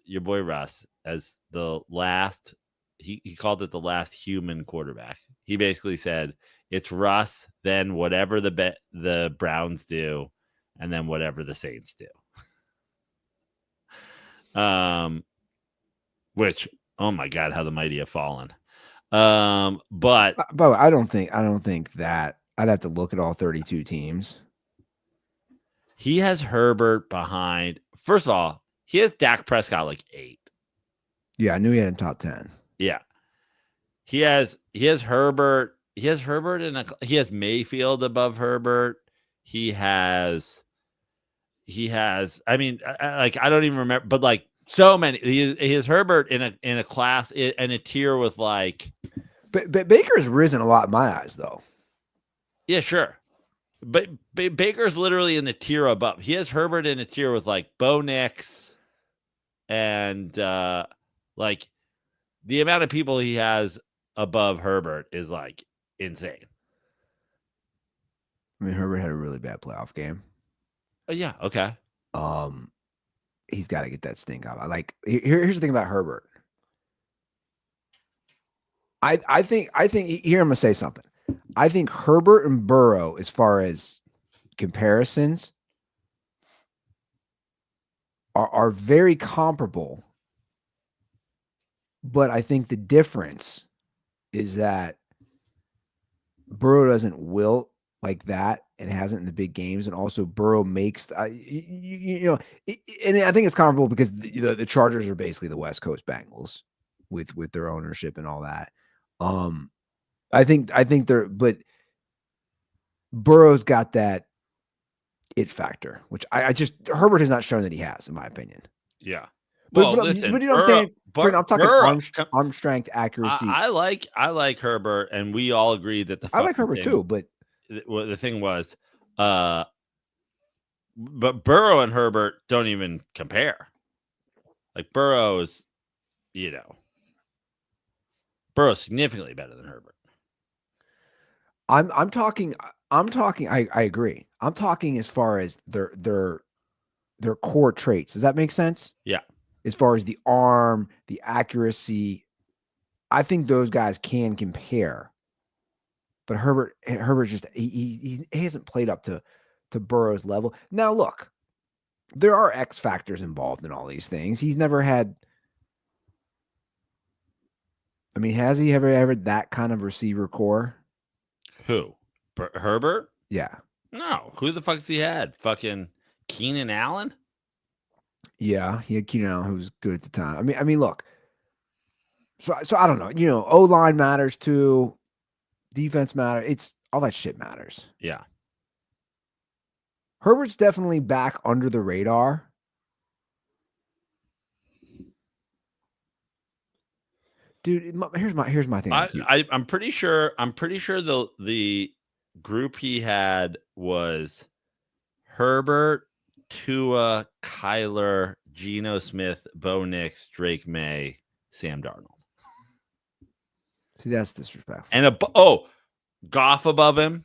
S3: your boy Russ as the last. He called it the last human quarterback. He basically said it's Russ, then whatever the Browns do, and then whatever the Saints do. Which, oh my God, how the mighty have fallen. But
S2: I don't think that I'd have to look at all 32 teams.
S3: He has Herbert behind. First of all, he has Dak Prescott like 8.
S2: Yeah, I knew he had in top 10.
S3: Yeah. He has Herbert. He has Herbert he has Mayfield above Herbert. He has, I mean, like, I don't even remember, but like so many. He has Herbert in a class in a tier with like.
S2: But Baker's risen a lot in my eyes, though.
S3: Yeah, sure. But Baker's literally in the tier above. He has Herbert in a tier with like Bo Nix and like the amount of people he has above Herbert is like insane.
S2: I mean, Herbert had a really bad playoff game.
S3: Oh yeah, okay.
S2: He's got to get that stink out. Like here's the thing about Herbert. I think here I'm gonna say something. I think Herbert and Burrow, as far as comparisons, are very comparable. But I think the difference is that Burrow doesn't wilt like that and hasn't in the big games, and also Burrow makes and I think it's comparable because the Chargers are basically the West Coast Bengals with their ownership and all that. I think but Burrow's got that it factor, which I just Herbert has not shown that he has, in my opinion.
S3: Yeah.
S2: But listen, but you know what I'm saying? I'm talking arm strength, accuracy.
S3: I like Herbert, and we all agreed that
S2: I like Herbert too, but
S3: the thing was, but Burrow and Herbert don't even compare. Like Burrow's significantly better than Herbert.
S2: I'm talking. I agree. I'm talking as far as their core traits. Does that make sense?
S3: Yeah.
S2: As far as the arm, the accuracy, I think those guys can compare. But Herbert just he hasn't played up to Burrow's level. Now look, there are X factors involved in all these things. He's never had. I mean, has he ever that kind of receiver core?
S3: Who? Herbert?
S2: Yeah.
S3: No. Who the fuck's he had? Fucking Keenan Allen?
S2: Yeah, he had Keenan Allen, who was good at the time. I mean, look. So I don't know. O-line matters too. Defense matters. It's all that shit matters.
S3: Yeah.
S2: Herbert's definitely back under the radar. Dude, here's my thing.
S3: I'm pretty sure the group he had was Herbert, Tua, Kyler, Geno Smith, Bo Nix, Drake May, Sam Darnold.
S2: See, that's disrespectful.
S3: And Goff above him,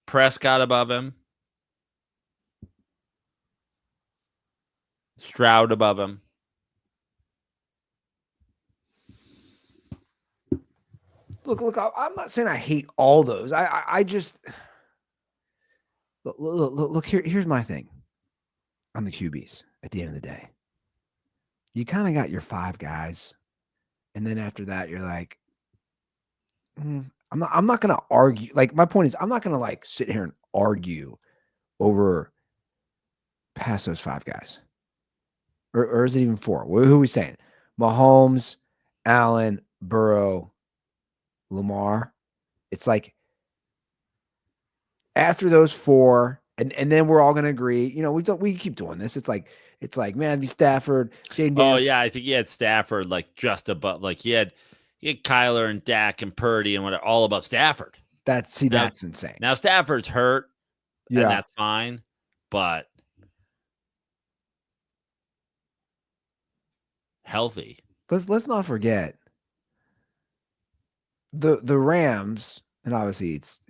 S3: Prescott above him. Stroud above him.
S2: Look. I'm not saying I hate all those. I just look. Here's my thing on the QBs. At the end of the day, you kind of got your 5 guys, and then after that, you're like, I'm not going to argue. Like, my point is, I'm not going to like sit here and argue over past those 5 guys, or is it even 4? Who are we saying? Mahomes, Allen, Burrow, Lamar. It's like after those 4, and then we're all going to agree. You know, we keep doing this. It's like Matthew Stafford, Jaden Daniels.
S3: Oh yeah, I think he had Stafford like just above. Like he had Kyler and Dak and Purdy and whatever, all above Stafford.
S2: That's insane.
S3: Now Stafford's hurt,
S2: Yeah,
S3: and that's fine, but healthy.
S2: let's not forget the Rams, and obviously it's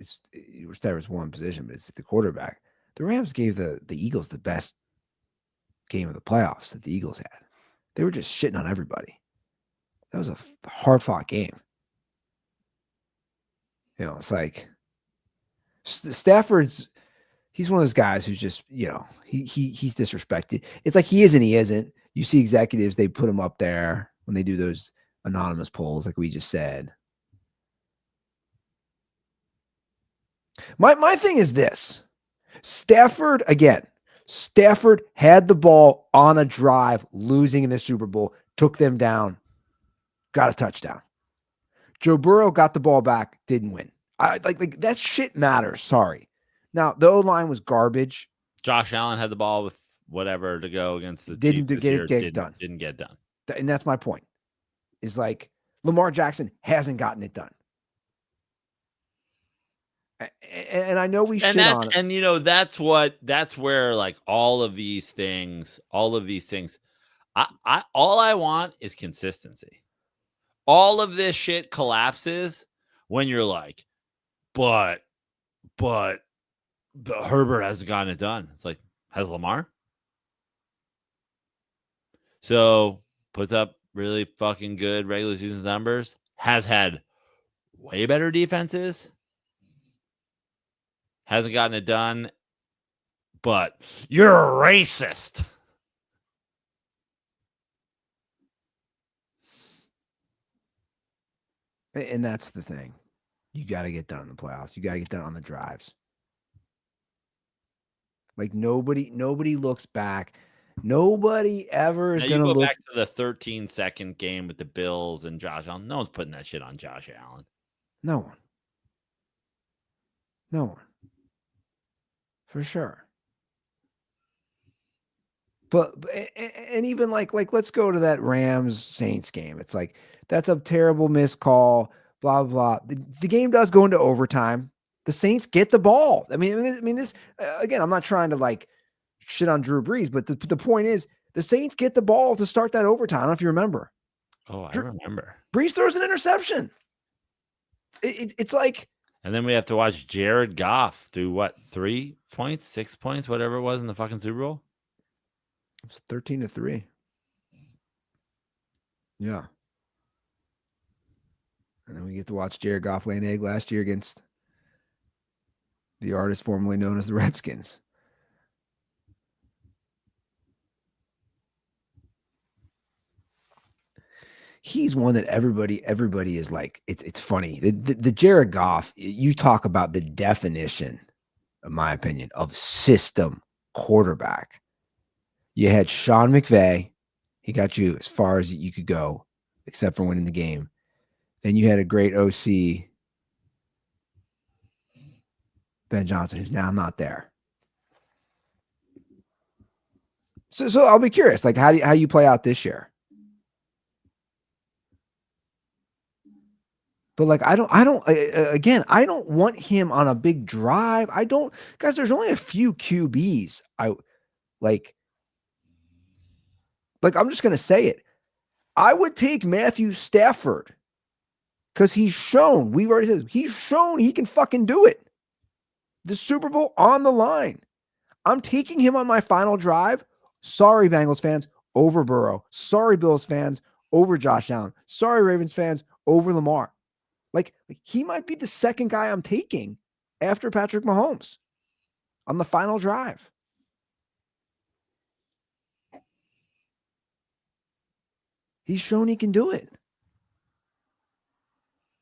S2: Stafford's one position, but it's the quarterback. The Rams gave the Eagles the best game of the playoffs that the Eagles had. They were just shitting on everybody. That was a hard-fought game. You know, it's like Stafford's. He's one of those guys who's just, you know, he's disrespected. It's like he is and he isn't. You see executives, they put him up there when they do those anonymous polls, like we just said. My thing is this. Stafford had the ball on a drive, losing in the Super Bowl, took them down, got a touchdown. Joe Burrow got the ball back, didn't win. Like that shit matters. Sorry. Now, the O-line was garbage.
S3: Josh Allen had the ball with whatever to go against the
S2: Didn't
S3: Chiefs
S2: get it done.
S3: Didn't get it done.
S2: And that's my point. Is like Lamar Jackson hasn't gotten it done. And I know we shit on it.
S3: And you know, that's where like all of these things, all I want is consistency. All of this shit collapses when you're like, but Herbert hasn't gotten it done. It's like, has Lamar? So puts up really fucking good regular season numbers, has had way better defenses, hasn't gotten it done, but you're a racist.
S2: And that's the thing. You got to get done in the playoffs. You got to get done on the drives. Like nobody looks back. Nobody ever is going to look
S3: back to the 13-second game with the Bills and Josh Allen. No one's putting that shit on Josh Allen.
S2: No one. For sure. But and even like let's go to that Rams Saints game. It's like that's a terrible missed call. Blah blah. The game does go into overtime. The Saints get the ball. I mean this again. I'm not trying to like shit on Drew Brees, but the point is the Saints get the ball to start that overtime. I don't know if you remember.
S3: Oh, I remember.
S2: Brees throws an interception. It's like.
S3: And then we have to watch Jared Goff do what? 3 points, 6 points, whatever it was in the fucking Super Bowl.
S2: It was 13-3. Yeah. And then we get to watch Jared Goff lay an egg last year against the artist formerly known as the Redskins. He's one that everybody is like, it's funny. The Jared Goff, you talk about the definition, in my opinion, of system quarterback. You had Sean McVay. He got you as far as you could go, except for winning the game. Then you had a great OC, Ben Johnson, who's now not there. So I'll be curious, like how you play out this year. But like I don't want him on a big drive. Guys, there's only a few QBs. I'm just gonna say it. I would take Matthew Stafford because we've already said he's shown he can fucking do it. The Super Bowl on the line. I'm taking him on my final drive Sorry, Bengals fans, over Burrow. Sorry, Bills fans, over Josh Allen. Sorry, Ravens fans, over Lamar. Like he might be the second guy I'm taking after Patrick Mahomes on the final drive. He's shown he can do it.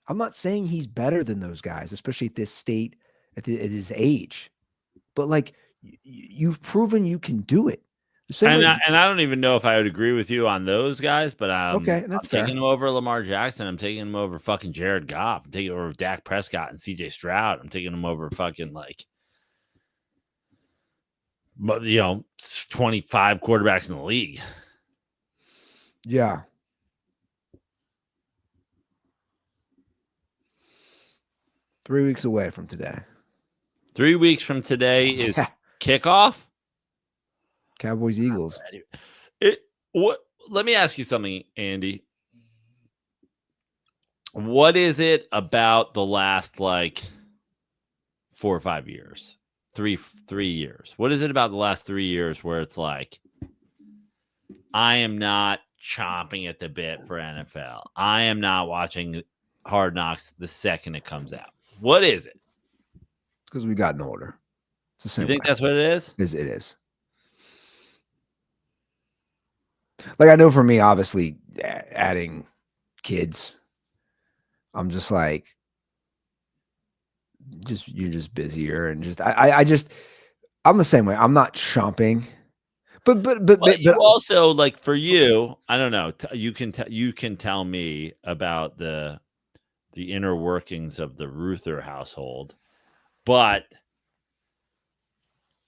S2: I'm not saying he's better than those guys, especially at this state, at his age. But like, you've proven you can do it.
S3: And I don't even know if I would agree with you on those guys, but
S2: okay,
S3: I'm
S2: that's fair.
S3: taking him over Lamar Jackson. I'm taking him over fucking Jared Goff. I'm taking him over Dak Prescott and CJ Stroud. I'm taking him over fucking 25 quarterbacks in the league.
S2: Yeah. Three weeks away from today.
S3: 3 weeks from today is kickoff.
S2: Cowboys Eagles.
S3: Let me ask you something, Andy. What is it about the last 4 or 5 years? 3 years. What is it about the last 3 years where it's like, I am not chomping at the bit for NFL. I am not watching Hard Knocks the second it comes out. What is it?
S2: Because we've gotten older. It's the same.
S3: You think that's what it is?
S2: It is. Like, I know for me, obviously, adding kids, I'm just like, you're just busier and just I'm the same way. I'm not chomping, but
S3: you also, like, for you, I don't know. You can tell me about the inner workings of the Ruther household, but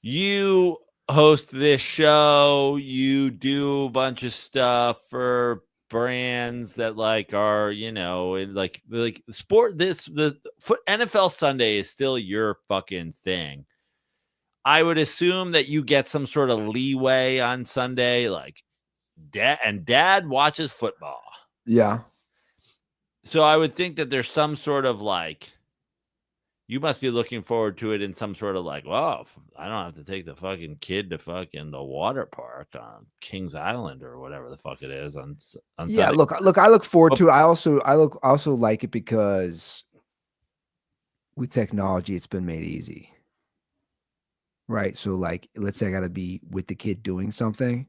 S3: you host this show, you do a bunch of stuff for brands that are, like sport. The NFL Sunday is still your fucking thing. I would assume that you get some sort of leeway on Sunday, like dad watches football.
S2: Yeah.
S3: So I would think that there's some sort of you must be looking forward to it in some sort of well, I don't have to take the fucking kid to fucking the water park on Kings Island or whatever the fuck it is on
S2: yeah.
S3: Sunday.
S2: Look, I look forward to it. I also like it because with technology, it's been made easy. Right. So let's say I got to be with the kid doing something.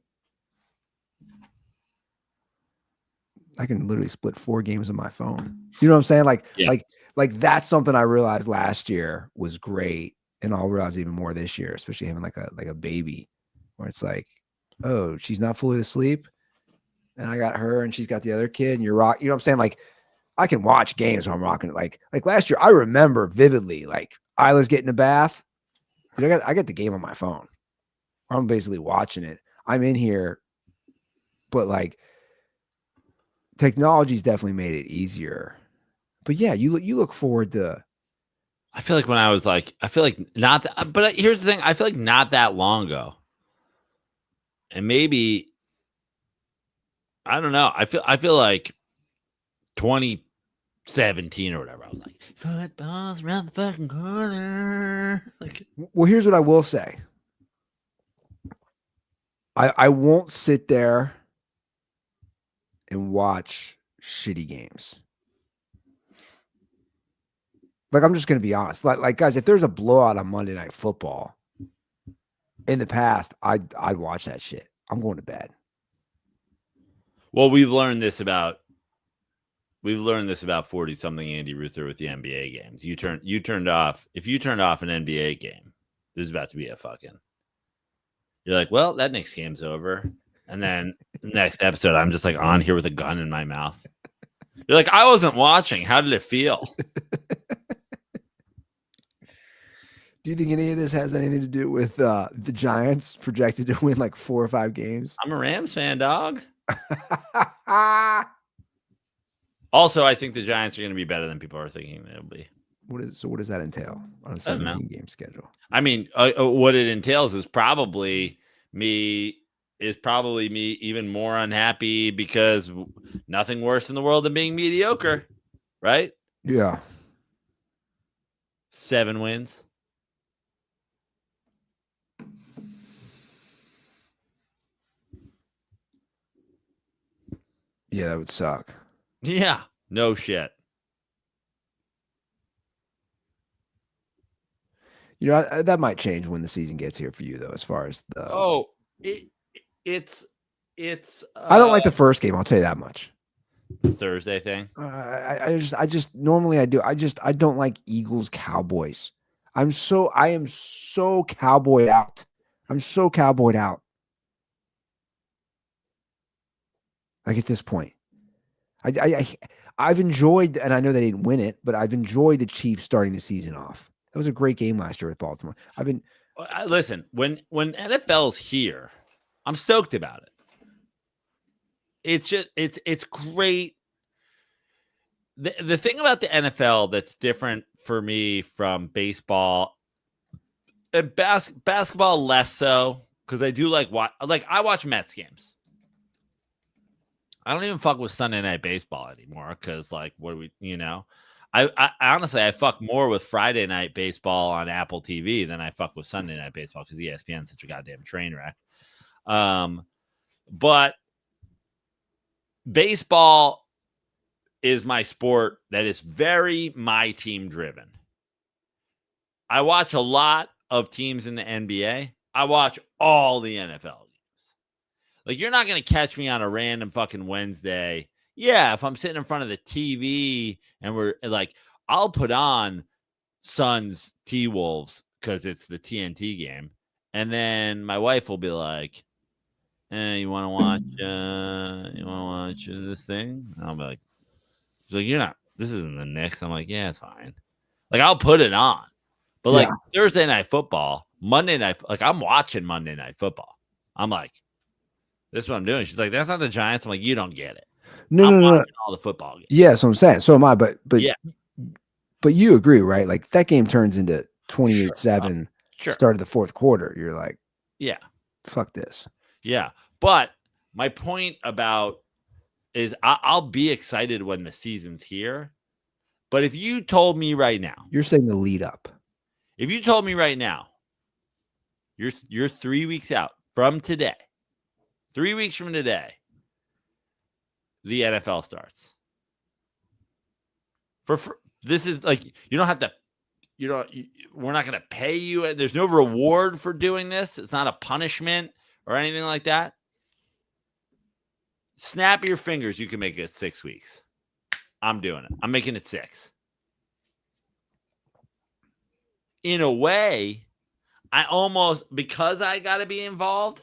S2: I can literally split 4 games on my phone. You know what I'm saying? Like that's something I realized last year was great. And I'll realize even more this year, especially having like a baby where it's like, oh, she's not fully asleep. And I got her and she's got the other kid and you're rock. You know what I'm saying? Like I can watch games while I'm rocking it. Like last year, I remember vividly, Isla's getting a bath. Dude, I got the game on my phone. I'm basically watching it. I'm in here, but technology's definitely made it easier. But yeah, you look forward to.
S3: I feel like when I was I feel like not that, but here's the thing. I feel like not that long ago. And maybe, I don't know. I feel like 2017 or whatever. I was like, football's around the fucking corner.
S2: Well, here's what I will say. I won't sit there and watch shitty games. I'm just gonna be honest. Guys, if there's a blowout on Monday Night Football, in the past, I'd watch that shit. I'm going to bed.
S3: Well, we've learned this about 40-something Andy Ruther with the NBA games. If you turned off an NBA game, this is about to be a fucking. You're like, well, that next game's over. And then the next episode, I'm just on here with a gun in my mouth. You're like, I wasn't watching. How did it feel?
S2: Do you think any of this has anything to do with the Giants projected to win 4 or 5 games?
S3: I'm a Rams fan, dog. Also, I think the Giants are going to be better than people are thinking they'll be.
S2: What does that entail on a 17-game schedule?
S3: I mean, what it entails is probably me even more unhappy because nothing worse in the world than being mediocre, right?
S2: Yeah.
S3: 7 wins.
S2: Yeah, that would suck.
S3: Yeah, no shit.
S2: That might change when the season gets here for you, though. As far as
S3: It's
S2: I don't like the first game. I'll tell you that much.
S3: the Thursday thing.
S2: I just normally I do. I don't like Eagles Cowboys. I am so cowboyed out. I'm so cowboyed out. Like at this point, I've enjoyed, and I know they didn't win it, but I've enjoyed the Chiefs starting the season off. That was a great game last year with Baltimore.
S3: Listen, when NFL's here, I'm stoked about it. It's just it's great. The thing about the NFL that's different for me from baseball and basketball less so, because I do I watch Mets games. I don't even fuck with Sunday Night Baseball anymore because what do we, I honestly I fuck more with Friday Night Baseball on Apple TV than I fuck with Sunday Night Baseball because ESPN's such a goddamn train wreck. But baseball is my sport that is very my team driven. I watch a lot of teams in the NBA. I watch all the NFL games. Like, you're not going to catch me on a random fucking Wednesday. Yeah, if I'm sitting in front of the TV and we're like, I'll put on Suns T-Wolves because it's the TNT game. And then my wife will be like, you want to watch this thing? And I'll be like, she's like, this isn't the Knicks. I'm like, yeah, it's fine. Like, I'll put it on. But like Thursday night football, Monday night, like I'm watching Monday Night Football. I'm like, this is what I'm doing. She's like, that's not the Giants. I'm like, you don't get it. I'm watching all the football games.
S2: Yeah, so I'm saying. So am I. But
S3: yeah.
S2: But you agree, right? Like that game turns into 28-7 start of the fourth quarter. You're like,
S3: yeah,
S2: fuck this.
S3: Yeah. But my point about is I'll be excited when the season's here. But if you told me right now,
S2: you're saying the lead up.
S3: If you told me right now, you're 3 weeks out from today, 3 weeks from today, the NFL starts. For this is like, you don't have to, we're not going to pay you. There's no reward for doing this. It's not a punishment or anything like that. Snap your fingers. You can make it 6 weeks. I'm doing it. I'm making it 6. In a way, because I got to be involved,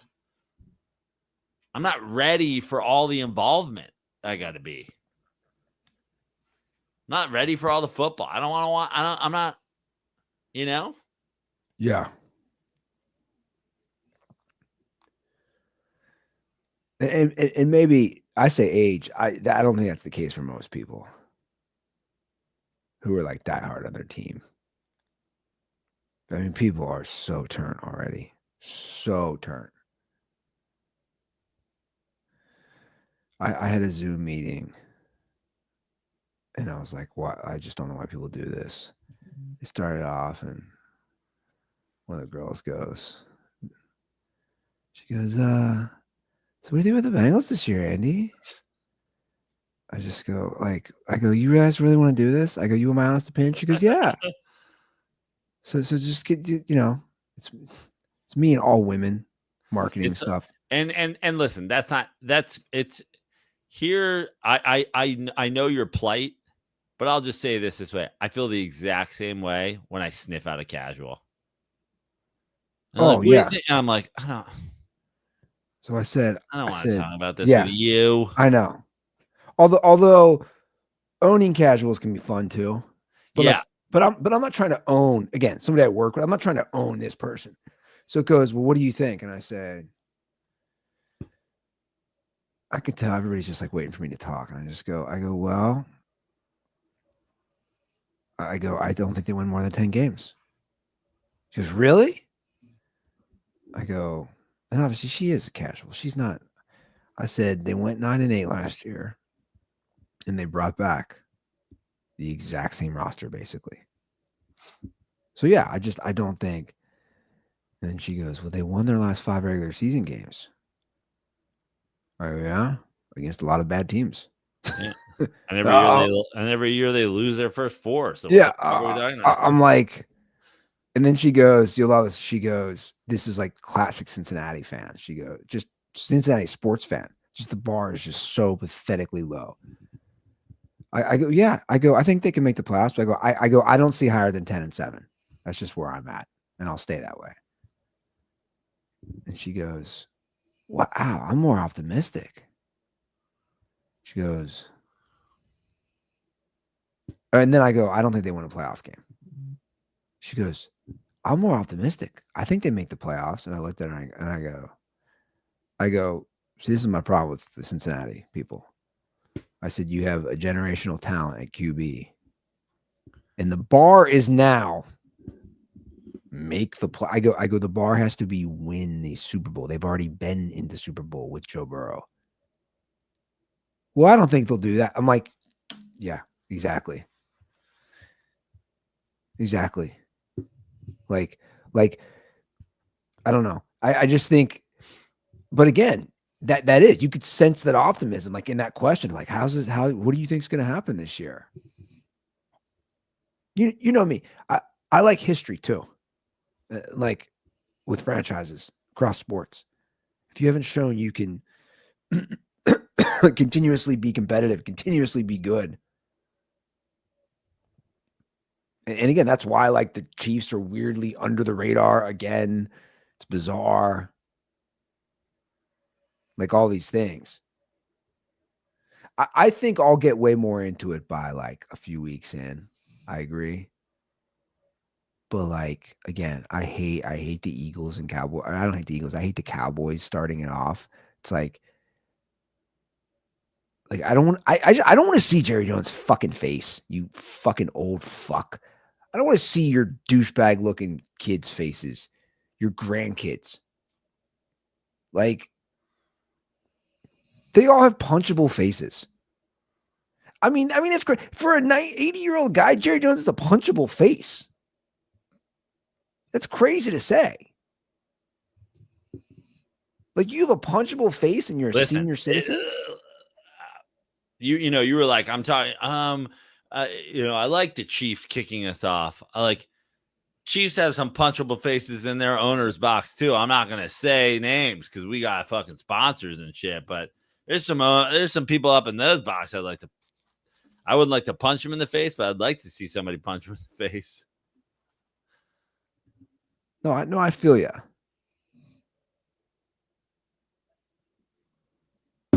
S3: I'm not ready for all the involvement I got to be. I'm not ready for all the football. I'm not,
S2: Yeah. And maybe I say age. I don't think that's the case for most people who are like diehard on their team. I mean, people are so turned already. So turned. I had a Zoom meeting and I was like, "What? I just don't know why people do this." They started off and one of the girls goes, she goes, "So what do you think about the Bengals this year, Andy?" I just go, "You guys really want to do this?" I go, "You want my honest opinion?" She goes, "Yeah." So just get, it's me and all women marketing stuff.
S3: And listen, it's here. I know your plight, but I'll just say this way. I feel the exact same way when I sniff out a casual. And
S2: yeah.
S3: And I'm like, I don't.
S2: So I said,
S3: I don't want to talk about this with you.
S2: I know. Although owning casuals can be fun too. But but I'm not trying to own, again, somebody I work with. I'm not trying to own this person. So it goes, "Well, what do you think?" And I said, I could tell everybody's just like waiting for me to talk. And I go, "Well," I don't think they win more than 10 games. She goes, "Really?" I go, and obviously she is a casual. She's not. I said, they went 9-8 last year and they brought back the exact same roster, basically. So yeah, I don't think. And then she goes, "Well, they won their last 5 regular season games." Oh yeah. against a lot of bad teams.
S3: Yeah. And every year they lose their first 4. So
S2: yeah,
S3: what the fuck are we talking about?
S2: I'm like, and then she goes, you'll love this. She goes, this is like classic Cincinnati fan. She goes, just Cincinnati sports fan. Just the bar is just so pathetically low. I go, yeah. I go, I think they can make the playoffs. But I go, I don't see higher than 10-7. That's just where I'm at, and I'll stay that way. And she goes, wow, I'm more optimistic. She goes, and then I go, I don't think they win a playoff game. She goes, I'm more optimistic. I think they make the playoffs. And I looked at her and I go, see, this is my problem with the Cincinnati people. I said, you have a generational talent at QB. And the bar is now make the play. I go, the bar has to be win the Super Bowl. They've already been in the Super Bowl with Joe Burrow. Well, I don't think they'll do that. I'm like, yeah, exactly. Exactly. Like, I don't know. I just think, but again, that is, you could sense that optimism, like in that question, like, what do you think is going to happen this year? You know me. I like history too. Like with franchises across sports. If you haven't shown you can continuously be competitive, continuously be good. And again, that's why like the Chiefs are weirdly under the radar again. It's bizarre. Like all these things. I think I'll get way more into it by like a few weeks in. I agree. But like, again, I hate the Eagles and Cowboys. I don't hate the Eagles. I hate the Cowboys starting it off. It's like I don't want to see Jerry Jones' fucking face. You fucking old fuck. I don't want to see your douchebag looking kids' faces, your grandkids. Like, they all have punchable faces. I mean, it's great. For a 80-year-old guy, Jerry Jones is a punchable face. That's crazy to say. Like, you have a punchable face and you're a senior citizen?
S3: You were like, I'm talking, I like the Chiefs kicking us off. I like Chiefs have some punchable faces in their owner's box too. I'm not gonna say names because we got fucking sponsors and shit, but there's some people up in those boxes I wouldn't like to punch them in the face, but I'd like to see somebody punch them in the face.
S2: No, I feel you.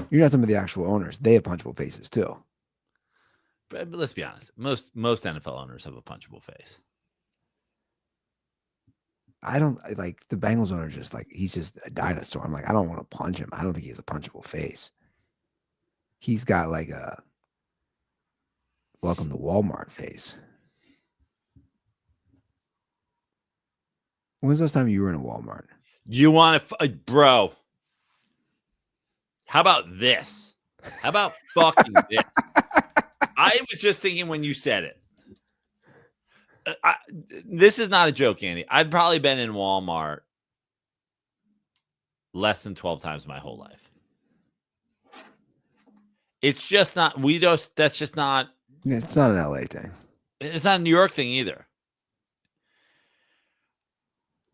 S2: You're not some of the actual owners. They have punchable faces too.
S3: But let's be honest. Most NFL owners have a punchable face.
S2: I don't like the Bengals owner. Just like he's just a dinosaur. I'm like, I don't want to punch him. I don't think he has a punchable face. He's got like a welcome to Walmart face. When was the last time you were in a Walmart?
S3: You want to, bro? How about this? How about fucking this? I was just thinking when you said it. This is not a joke, Andy. I've probably been in Walmart less than 12 times my whole life. It's just not, that's just not.
S2: It's not an LA thing.
S3: It's not a New York thing either.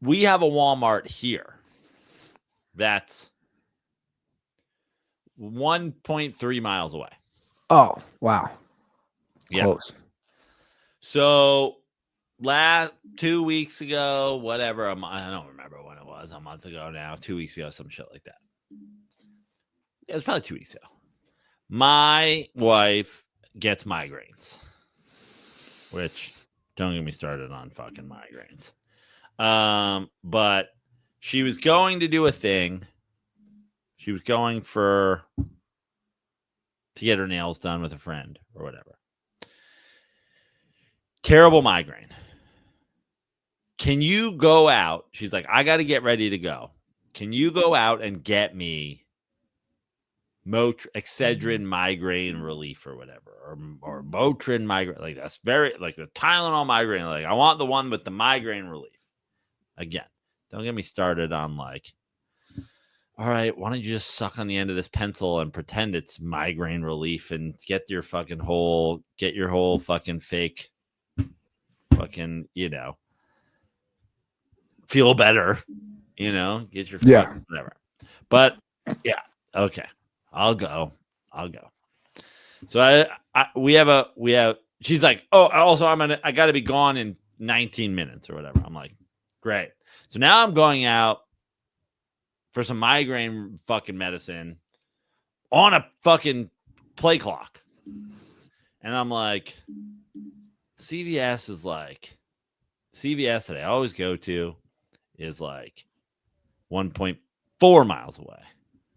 S3: We have a Walmart here that's 1.3 miles away.
S2: Oh, wow.
S3: Yeah.
S2: Close.
S3: So last 2 weeks ago, whatever, I don't remember when it was, a month ago now, 2 weeks ago, some shit like that. Yeah, it was probably 2 weeks ago. My wife gets migraines, which don't get me started on fucking migraines. But she was going to do a thing. She was going to get her nails done with a friend or whatever. Terrible migraine. Can you go out? She's like, I got to get ready to go. Can you go out and get me Excedrin migraine relief or whatever, or Motrin migraine? Like that's very like the Tylenol migraine. Like I want the one with the migraine relief. Again, don't get me started on like all right, why don't you just suck on the end of this pencil and pretend it's migraine relief and get your whole fucking fake fucking, feel better, get your whatever. But yeah, okay. I'll go. So we have she's like, oh, also I got to be gone in 19 minutes or whatever. I'm like, great. So now I'm going out for some migraine fucking medicine on a fucking play clock. And I'm like, CVS that I always go to is like 1.4 miles away.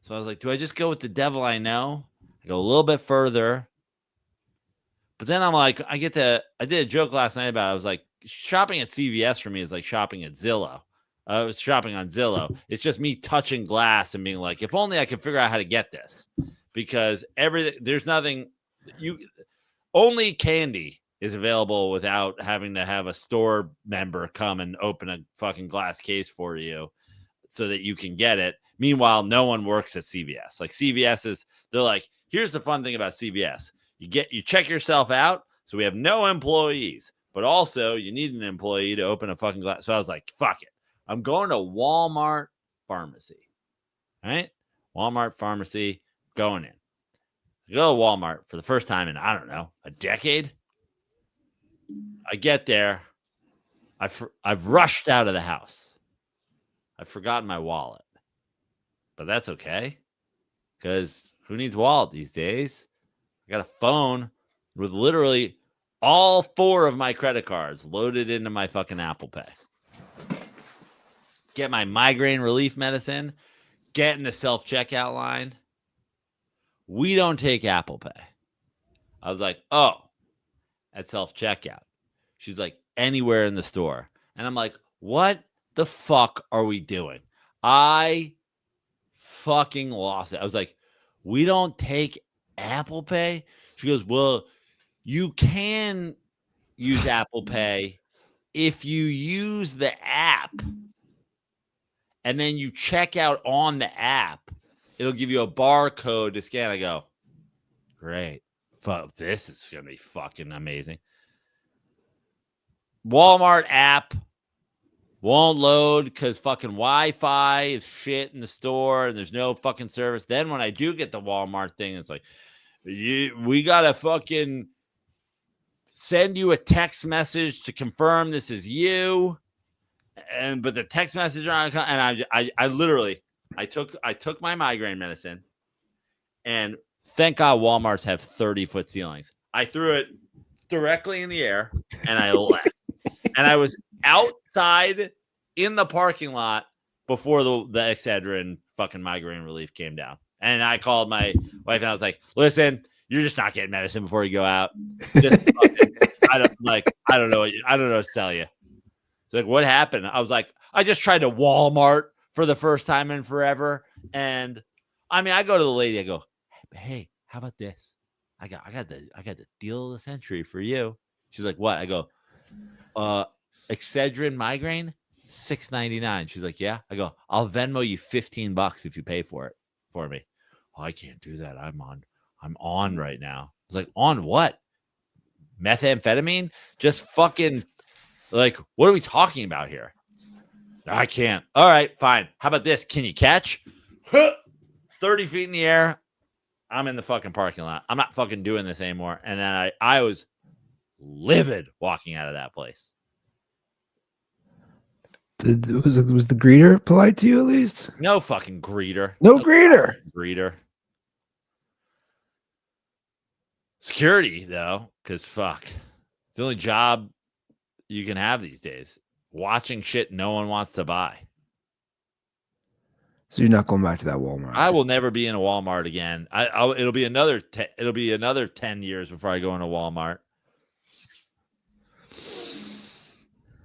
S3: So I was like, do I just go with the devil I know? I go a little bit further. But then I'm like, I did a joke last night about it. I was like, shopping at CVS for me is like shopping at Zillow. I was shopping on Zillow. It's just me touching glass and being like, if only I could figure out how to get this. Because there's nothing, only candy is available without having to have a store member come and open a fucking glass case for you so that you can get it. Meanwhile, no one works at CVS. Like they're like, here's the fun thing about CVS. You check yourself out. So we have no employees, but also you need an employee to open a fucking glass. So I was like, fuck it. I'm going to Walmart pharmacy, right? Walmart pharmacy, going in. I go to Walmart for the first time in, I don't know, a decade. I get there. I've rushed out of the house. I've forgotten my wallet. But that's okay, because who needs a wallet these days? I got a phone with literally all 4 of my credit cards loaded into my fucking Apple Pay. Get my migraine relief medicine. Get in the self-checkout line. We don't take Apple Pay. I was like, oh, at self-checkout. She's like, anywhere in the store. And I'm like, what the fuck are we doing? I fucking lost it. I was like, we don't take Apple Pay? She goes, well, you can use Apple Pay if you use the app and then you check out on the app. It'll give you a barcode to scan. I go, great. Fuck, this is going to be fucking amazing. Walmart app won't load because fucking Wi-Fi is shit in the store and there's no fucking service. Then when I do get the Walmart thing, it's like, we got to fucking send you a text message to confirm this is you. But the text message and I literally took my migraine medicine, and thank God Walmarts have 30-foot ceilings. I threw it directly in the air and I left. And I was outside in the parking lot before the Excedrin fucking migraine relief came down. And I called my wife and I was like, listen, you're just not getting medicine before you go out. Just fucking, I don't know what to tell you. She's like, what happened? I was like, I just tried to Walmart for the first time in forever. And I mean, I go to the lady, I go, hey, how about this? I got the deal of the century for you. She's like, what? I go, Excedrin migraine, $6.99. She's like, yeah. I go, I'll Venmo you $15 if you pay for it for me. Oh, I can't do that. I'm on right now. I was like, on what? Methamphetamine? Just fucking, like, what are we talking about here? I can't. All right, fine. How about this? Can you catch? 30 feet in the air. I'm in the fucking parking lot. I'm not fucking doing this anymore. And then I was livid walking out of that place.
S2: Was the greeter polite to you at least?
S3: No fucking greeter.
S2: No greeter.
S3: Greeter. Security, though, because fuck. It's the only job you can have these days. Watching shit no one wants to buy.
S2: So you're not going back to that Walmart?
S3: I will never be in a Walmart again. It'll be another 10 years before I go into Walmart.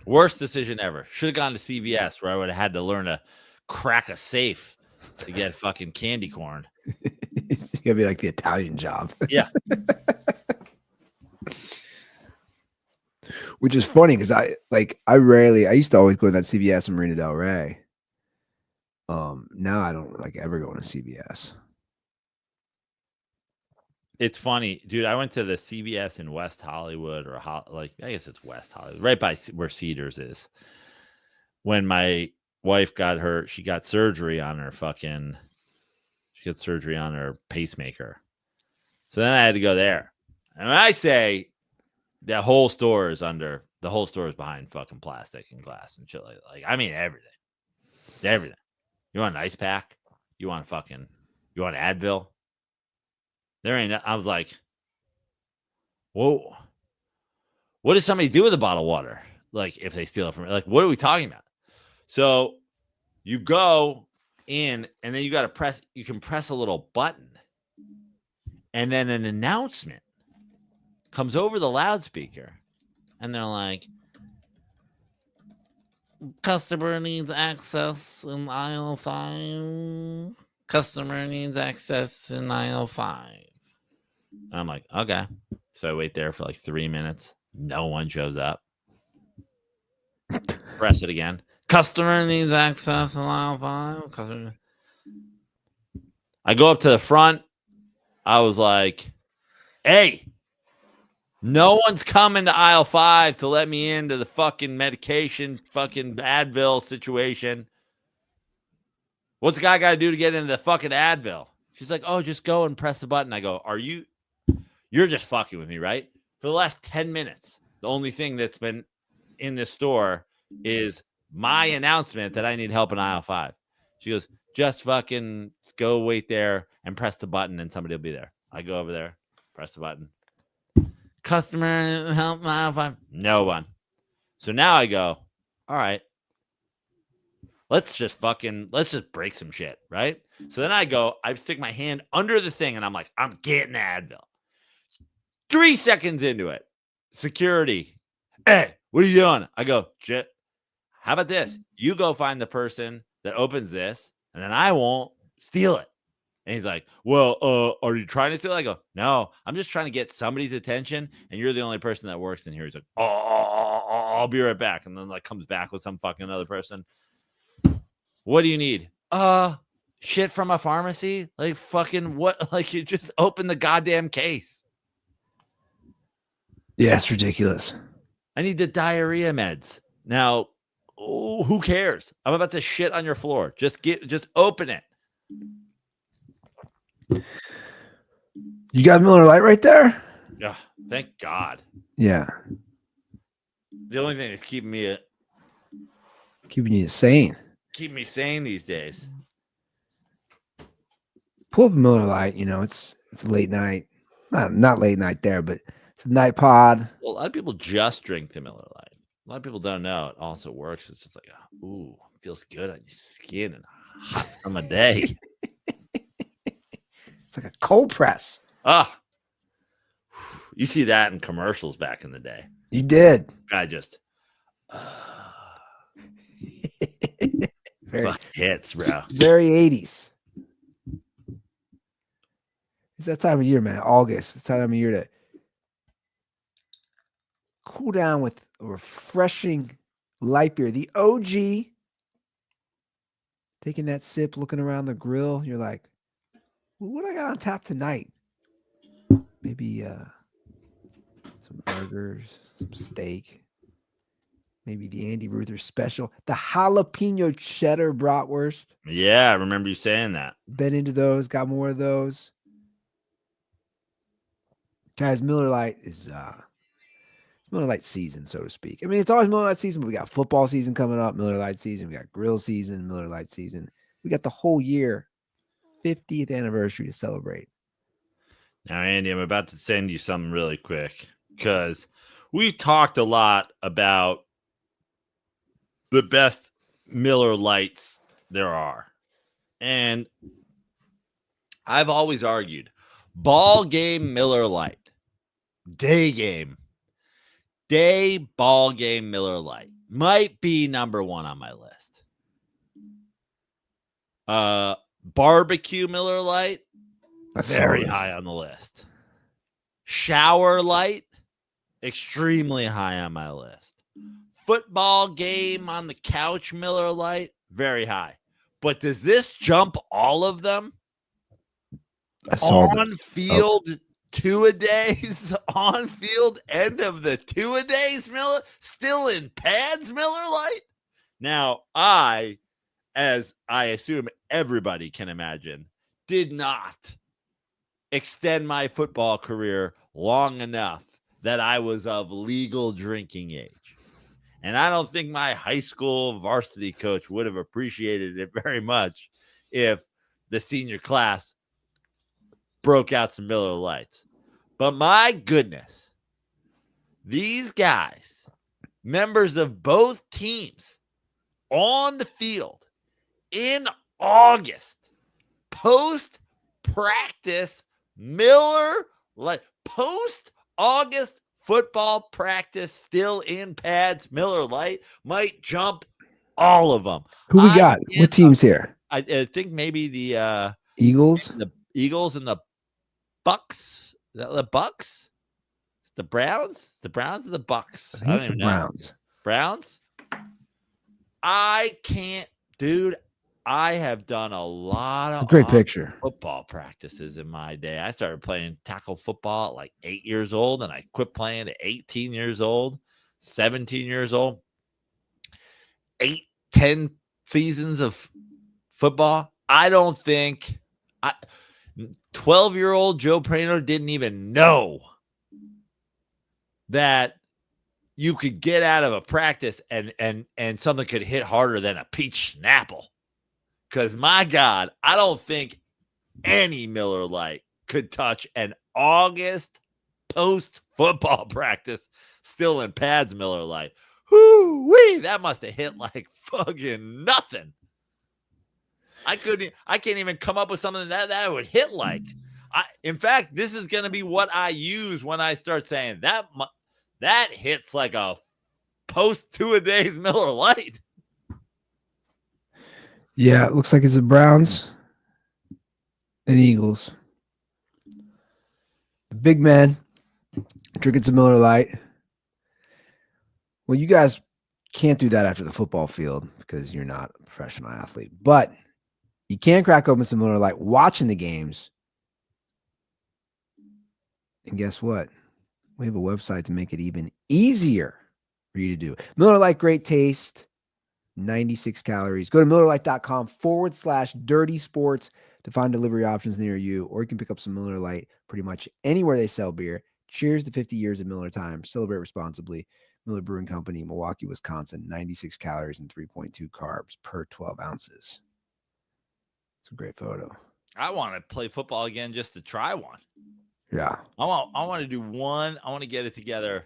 S3: Worst decision ever. Should have gone to CVS where I would have had to learn to crack a safe to get fucking candy corn.
S2: It's gonna be like the Italian job.
S3: Yeah.
S2: Which is funny because I used to always go to that CVS in Marina Del Rey. Now I don't like ever going to CVS.
S3: It's funny, dude. I went to the CVS in West Hollywood, or I guess it's West Hollywood, right by where Cedars is. When my wife she got surgery on her pacemaker. So then I had to go there. And when I say the whole store is behind fucking plastic and glass and shit like I mean everything. Everything. You want an ice pack? You want Advil? I was like, whoa. What does somebody do with a bottle of water? Like if they steal it from me? Like, what are we talking about? So you go in and then you can press a little button. And then an announcement comes over the loudspeaker. And they're like, customer needs access in aisle 5. Customer needs access in aisle 5. And I'm like, okay. So I wait there for like 3 minutes. No one shows up. Press it again. Customer needs access in aisle 5. I go up to the front. I was like, hey, no one's coming to aisle 5 to let me into the fucking medication, fucking Advil situation. What's the guy got to do to get into the fucking Advil? She's like, oh, just go and press the button. I go, you're just fucking with me, right? For the last 10 minutes, the only thing that's been in this store is my announcement that I need help in aisle 5. She goes, just fucking go wait there and press the button and somebody will be there. I go over there, press the button. Customer help in aisle 5. No one. So now I go, all right. Let's just break some shit, right? So then I stick my hand under the thing and I'm like, I'm getting Advil. 3 seconds into it, security, hey, what are you doing? I go, how about this? You go find the person that opens this and then I won't steal it. And he's like, well, are you trying to steal it? I go, no, I'm just trying to get somebody's attention and you're the only person that works in here. He's like, I'll be right back. And then like comes back with some fucking other person. What do you need? Shit from a pharmacy? Like fucking what? Like you just open the goddamn case.
S2: Yeah, it's ridiculous.
S3: I need the diarrhea meds. Now, who cares? I'm about to shit on your floor. Just open it.
S2: You got Miller Lite right there?
S3: Yeah, thank God.
S2: Yeah.
S3: The only thing that's keeping me
S2: sane.
S3: Keep me sane these days.
S2: Pull up a Miller Lite, it's a late night. Not late night there, but it's a night pod.
S3: Well, a lot of people just drink the Miller Lite. A lot of people don't know it also works. It's just like, ooh, feels good on your skin and a hot summer day.
S2: It's like a cold press.
S3: You see that in commercials back in the day.
S2: You did.
S3: Guy just hits, bro.
S2: Very 80s. It's that time of year, man. August. It's that time of year to cool down with a refreshing light beer. The OG. Taking that sip, looking around the grill. You're like, well, what I got on tap tonight? Maybe some burgers, some steak. Maybe the Andy Ruther special. The jalapeno cheddar bratwurst.
S3: Yeah, I remember you saying that.
S2: Been into those. Got more of those. Guys, Miller Lite is Miller Lite season, so to speak. I mean, it's always Miller Lite season, but we got football season coming up, Miller Lite season. We got grill season, Miller Lite season. We got the whole year, 50th anniversary to celebrate.
S3: Now, Andy, I'm about to send you something really quick because we've talked a lot about the best Miller Lites there are. And I've always argued ball game Miller Lite, day ball game Miller Lite might be number one on my list. Barbecue Miller Lite, very high on the list. Shower Light, extremely high on my list. Football game on the couch Miller Lite, very high. But does this jump all of them?
S2: I saw
S3: On field two-a-days, on field end of the two-a-days, Miller, still in pads, Miller Lite. Now, as I assume everybody can imagine, did not extend my football career long enough that I was of legal drinking age. And I don't think my high school varsity coach would have appreciated it very much if the senior class broke out some Miller Lites. But my goodness, these guys, members of both teams on the field in August, post-practice Miller Lite, post-August football practice, still in pads, Miller Lite might jump all of them.
S2: Who we got? What teams here?
S3: I think maybe the
S2: Eagles?
S3: The Eagles and the Bucks. Is that the Bucks? The Browns? The Browns or the Bucks?
S2: I think it's the Browns.
S3: Browns? I can't, dude. I have done a lot of
S2: great picture
S3: football practices in my day. I started playing tackle football at like 8 years old, and I quit playing at 18 years old, 17 years old. 10 seasons of football. I don't think 12-year-old Joe Prano didn't even know that you could get out of a practice and something could hit harder than a peach Snapple. Because, my God, I don't think any Miller Lite could touch an August post-football practice still in pads Miller Lite. Whoo-wee, that must have hit like fucking nothing. I can't even come up with something that would hit like. In fact, this is going to be what I use when I start saying that hits like a post two-a-days Miller Lite.
S2: Yeah, it looks like it's the Browns and Eagles. The big man drinking some Miller Lite. Well, you guys can't do that after the football field because you're not a professional athlete. But you can crack open some Miller Lite watching the games. And guess what? We have a website to make it even easier for you to do. Miller Lite, great taste. 96 calories. Go to MillerLite.com/dirty sports to find delivery options near you, or you can pick up some Miller Lite pretty much anywhere they sell beer. Cheers to 50 years of Miller time. Celebrate responsibly. Miller Brewing Company, Milwaukee, Wisconsin. 96 calories and 3.2 carbs per 12 ounces. It's a great photo.
S3: I want to play football again just to try one.
S2: Yeah.
S3: I want to do one. I want to get it together.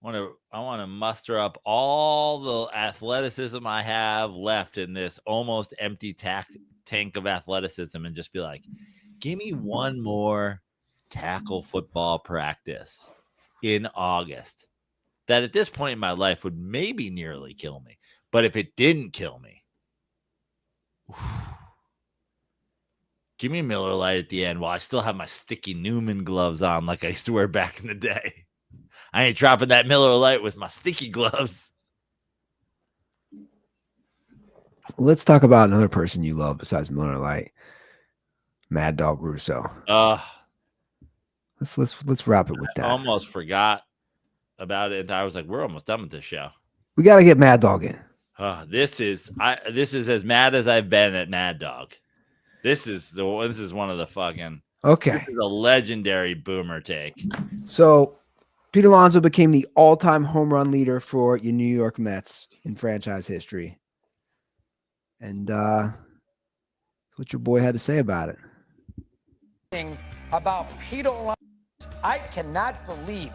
S3: I want to muster up all the athleticism I have left in this almost empty tank of athleticism and just be like, give me one more tackle football practice in August that at this point in my life would maybe nearly kill me. But if it didn't kill me, give me Miller Lite at the end while I still have my sticky Newman gloves on like I used to wear back in the day. I ain't dropping that Miller Lite with my sticky gloves.
S2: Let's talk about another person you love besides Miller Lite. Mad Dog Russo. Let's wrap it with that.
S3: I almost forgot about it. I was like, we're almost done with this show.
S2: We got to get Mad Dog in.
S3: This is as mad as I've been at Mad Dog. This is one of the fucking
S2: okay.
S3: This is a legendary boomer take.
S2: So Pete Alonso became the all-time home run leader for your New York Mets in franchise history. And what your boy had to say about it.
S4: About Pete Alonso, I cannot believe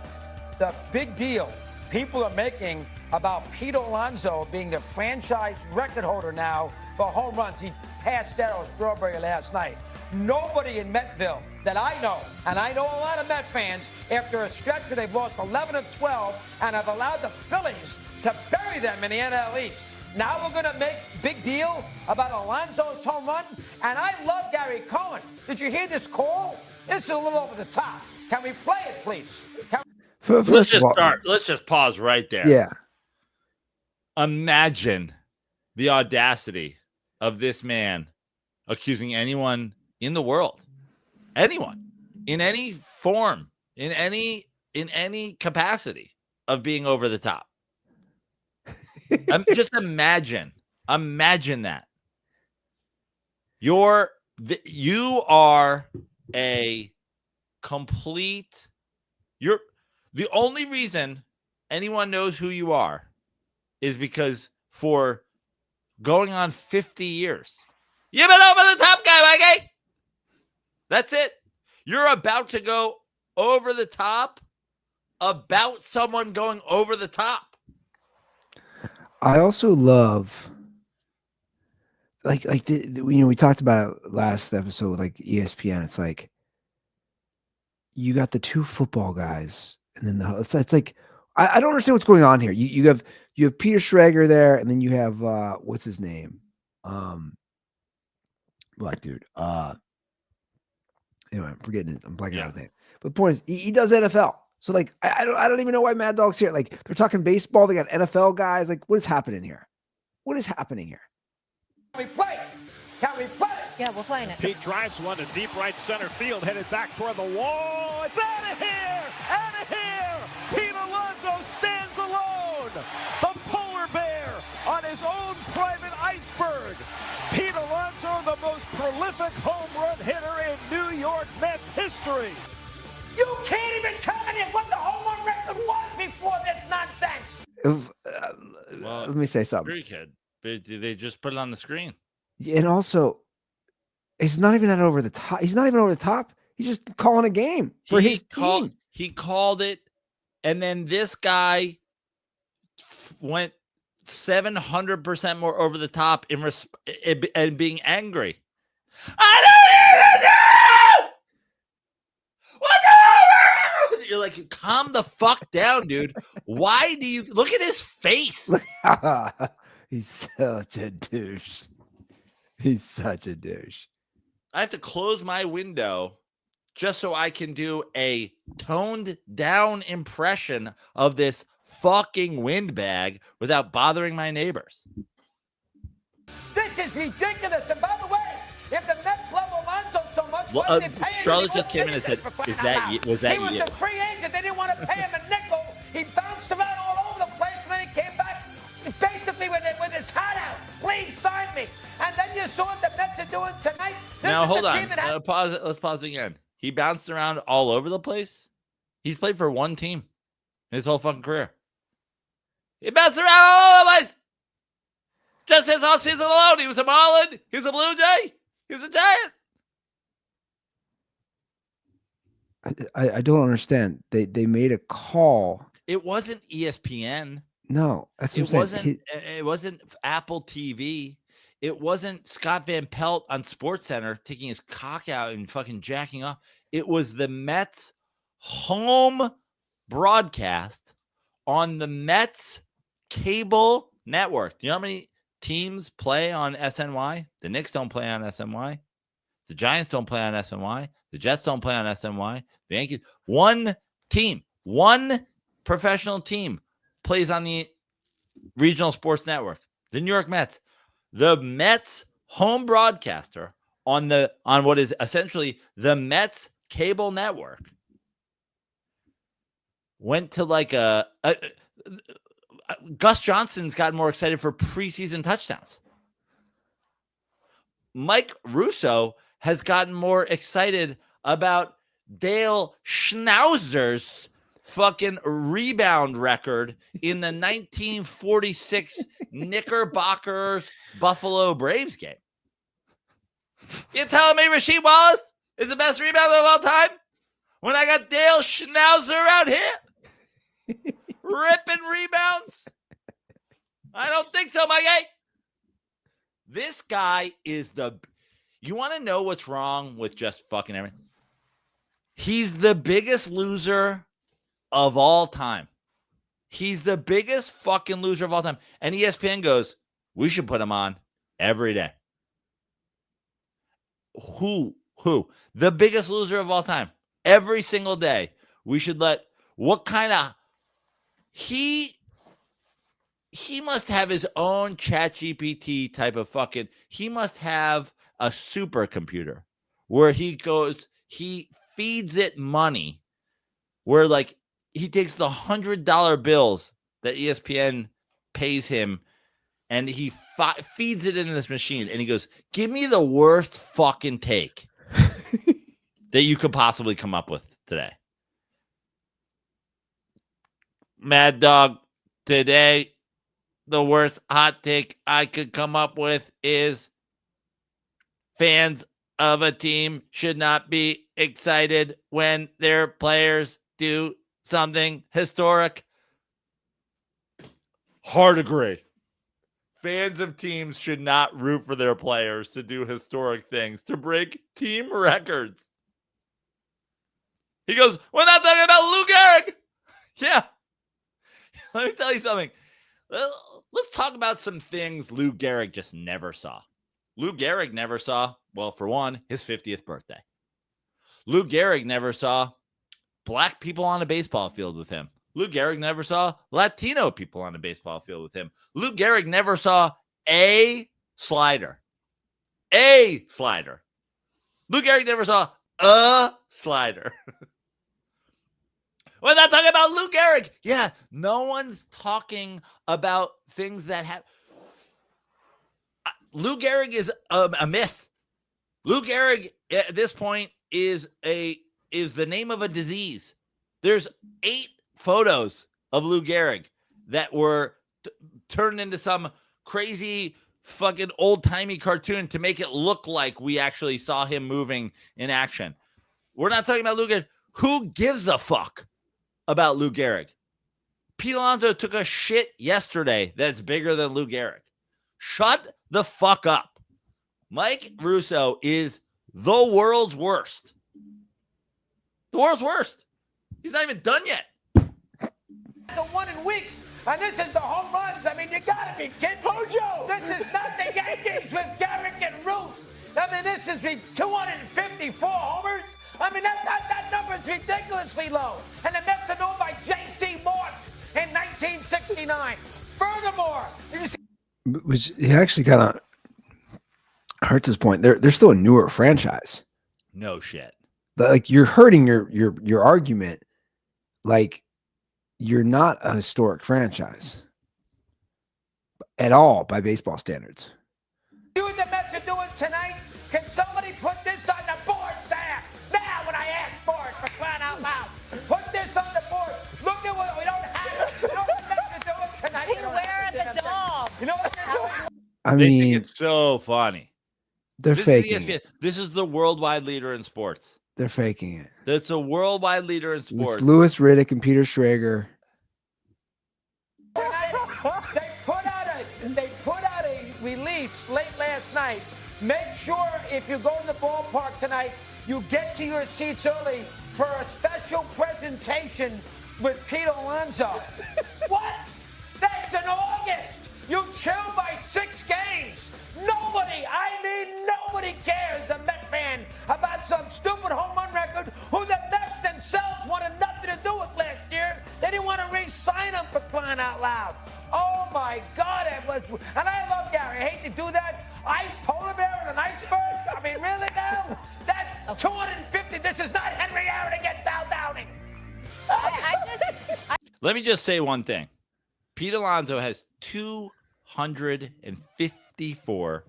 S4: the big deal people are making about Pete Alonso being the franchise record holder now for home runs. He passed Darryl Strawberry last night. Nobody in Metville that I know, and I know a lot of Met fans, after a stretch where they've lost 11 of 12 and have allowed the Phillies to bury them in the NL East. Now we're going to make big deal about Alonso's home run? And I love Gary Cohen. Did you hear this call? This is a little over the top. Can we play it, please?
S3: Let's just pause right there.
S2: Yeah.
S3: Imagine the audacity of this man accusing anyone in the world, anyone in any form, in any capacity of being over the top. Just imagine that. You are a complete. You're the only reason anyone knows who you are is because for going on 50 years, you've been over the top guy, Mikey. That's it. You're about to go over the top about someone going over the top.
S2: I also love, we talked about it last episode with like ESPN. It's like you got the two football guys, and then it's like I don't understand what's going on here. You have Peter Schrager there, and then you have what's his name, black dude. Anyway, I'm forgetting it. I'm blanking out his name. But the point is, he does NFL. So like, I don't even know why Mad Dog's here. Like, they're talking baseball. They got NFL guys. Like, what is happening here? What is happening here?
S4: Can we play it? Can we play it?
S5: Yeah, we're playing it.
S6: Pete drives one to deep right center field, headed back toward the wall. It's out of here! Out of here! Pete Alonso stands alone. The polar bear on his own private iceberg. Pete Alonso, the most prolific home run hitter in New York Mets history.
S4: You can't even tell me what the home run record was before this nonsense.
S2: Let me say something.
S3: Very good. They just put it on the screen.
S2: And also, it's not even that over the top. He's not even over the top. He's just calling a game for his team.
S3: He called it, and then this guy went 700% more over the top and being angry. I don't even know! What the? You're like, calm the fuck down, dude. Why do you look at his face?
S2: He's such a douche. He's such a douche.
S3: I have to close my window just so I can do a toned down impression of this fucking windbag without bothering my neighbors.
S4: This is ridiculous. And by the way, if the Mets love Alonso so much, why did they pay him?
S3: Charlotte just came in and said,
S4: Was
S3: that you?
S4: He was a free agent. They didn't want to pay him a nickel. He bounced around all over the place, and then he came back basically with his hat out. Please sign me. And then you saw what the Mets are doing tonight.
S3: Now, hold on. Pause it. Let's pause again. He bounced around all over the place. He's played for one team his whole fucking career. He bounced around all over the place. Just his whole season alone. He was a Marlin. He was a Blue Jay. He was a Giant.
S2: I don't understand. They made a call.
S3: It wasn't ESPN.
S2: No, that's what I'm saying.
S3: It wasn't Apple TV. It wasn't Scott Van Pelt on SportsCenter taking his cock out and fucking jacking off. It was the Mets home broadcast on the Mets cable network. Do you know how many teams play on SNY? The Knicks don't play on SNY. The Giants don't play on SNY. The Jets don't play on SNY. The Yankees. One team, one professional team plays on the regional sports network. The New York Mets. The Mets home broadcaster on what is essentially the Mets cable network went to like Gus Johnson's gotten more excited for preseason touchdowns. Mike Russo has gotten more excited about Dale Schnauzer's fucking rebound record in the 1946 Knickerbockers Buffalo Braves game. You telling me Rasheed Wallace is the best rebounder of all time? When I got Dale Schnauzer out here ripping rebounds? I don't think so, my guy. This guy is you want to know what's wrong with just fucking everything? He's the biggest loser of all time. He's the biggest fucking loser of all time. And ESPN goes, we should put him on every day. Who? The biggest loser of all time. Every single day. We should let, what kind of, he must have his own ChatGPT type of fucking. He must have a supercomputer where he feeds it money, where like he takes the $100 bills that ESPN pays him, and he feeds it into this machine, and he goes, "Give me the worst fucking take that you could possibly come up with today." Mad Dog, today, the worst hot take I could come up with is fans of a team should not be excited when their players do something historic. Hard agree. Fans of teams should not root for their players to do historic things, to break team records. He goes, "We're not talking about Lou Gehrig." Yeah. Let me tell you something. Let's talk about some things Lou Gehrig just never saw. Lou Gehrig never saw, well, for one, his 50th birthday. Lou Gehrig never saw black people on a baseball field with him. Lou Gehrig never saw Latino people on a baseball field with him. Lou Gehrig never saw a slider. A slider. Lou Gehrig never saw a slider. We're not talking about Lou Gehrig. Yeah, no one's talking about things that have. Lou Gehrig is a myth. Lou Gehrig at this point is the name of a disease. There's 8 photos of Lou Gehrig that were turned into some crazy fucking old-timey cartoon to make it look like we actually saw him moving in action. We're not talking about Lou Gehrig. Who gives a fuck about Lou Gehrig? Pete Alonso took a shit yesterday that's bigger than Lou Gehrig. Shut the fuck up. Mike Russo is the world's worst. The world's worst. He's not even done yet.
S4: The one in weeks, and this is the home runs. I mean, you gotta be kidding. Hojo! This is not the Yankees with Garrick and Ruth. I mean, this is 254 homers. I mean, that number is ridiculously low. And the Mets are known by J.C. Morton in 1969. Furthermore, did you see?
S2: Which he actually kind of hurts his point. They're still a newer franchise.
S3: No shit.
S2: Like, you're hurting your argument. Like, you're not a historic franchise at all by baseball standards.
S4: See what the Mets are doing tonight? Can somebody put this on the board, Sam? Now, when I ask for it, for crying out loud, put this on the board. Look at what we don't have. You know what the Mets are doing tonight?
S5: He's wearing the dog.
S4: You know what they're doing?
S2: I
S3: They think
S2: mean,
S3: it's so funny.
S2: they're
S3: This
S2: faking
S3: is ESPN.
S2: it.
S3: This is the worldwide leader in sports.
S2: They're faking it.
S3: That's a worldwide leader in sports.
S2: It's Louis Riddick and Peter Schrager.
S4: They put out a release late last night. Make sure if you go to the ballpark tonight, you get to your seats early for a special presentation with Pete Alonso. What? That's in August. You chill by 6 games. Nobody cares, the Met fan, about some stupid home run record who the Mets themselves wanted nothing to do with last year. They didn't want to re-sign him, for crying out loud. Oh my God, it was, and I love Gary. I hate to do that. Ice polar bear and an iceberg. I mean, really now? That 250. This is not Henry Aaron against Al Downing.
S3: Let me just say one thing. Pete Alonso has 254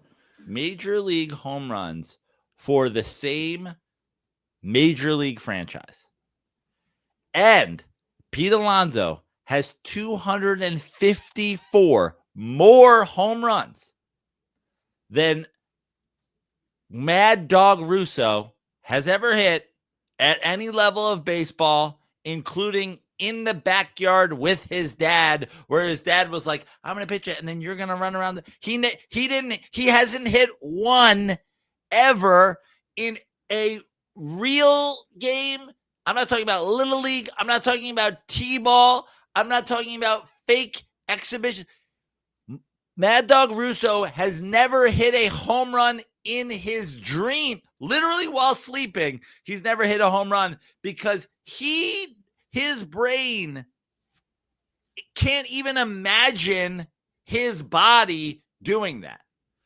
S3: major league home runs for the same major league franchise. And Pete Alonso has 254 more home runs than Mad Dog Russo has ever hit at any level of baseball, including in the backyard with his dad, where his dad was like, "I'm going to pitch it, and then you're going to run around." He hasn't hit one ever in a real game. I'm not talking about Little League. I'm not talking about T-ball. I'm not talking about fake exhibition. Mad Dog Russo has never hit a home run in his dream, literally while sleeping. He's never hit a home run because his brain can't even imagine his body doing that.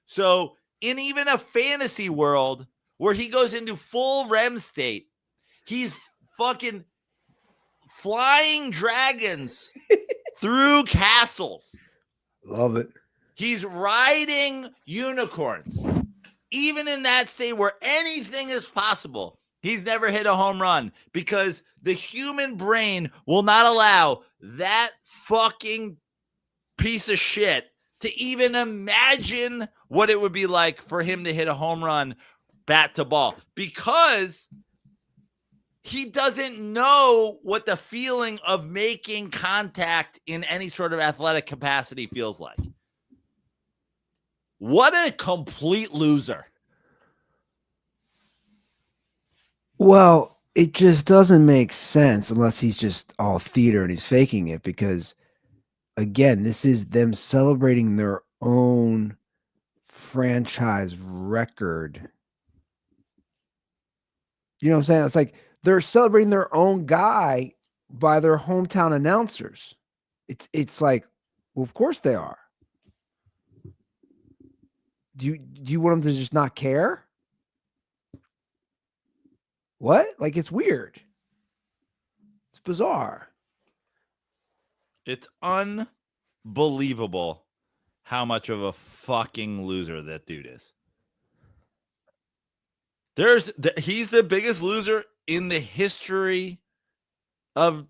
S3: So in even a fantasy world where he goes into full REM state, he's fucking flying dragons through castles.
S2: Love it.
S3: He's riding unicorns. Even in that state where anything is possible, he's never hit a home run because the human brain will not allow that fucking piece of shit to even imagine what it would be like for him to hit a home run bat to ball, because he doesn't know what the feeling of making contact in any sort of athletic capacity feels like. What a complete loser.
S2: Well, it just doesn't make sense unless he's just all theater and he's faking it, because again, this is them celebrating their own franchise record. You know what I'm saying? It's like they're celebrating their own guy by their hometown announcers. It's like, well, of course they are. Do you want them to just not care? What? Like, it's weird. It's bizarre.
S3: It's unbelievable how much of a fucking loser that dude is. He's the biggest loser in the history of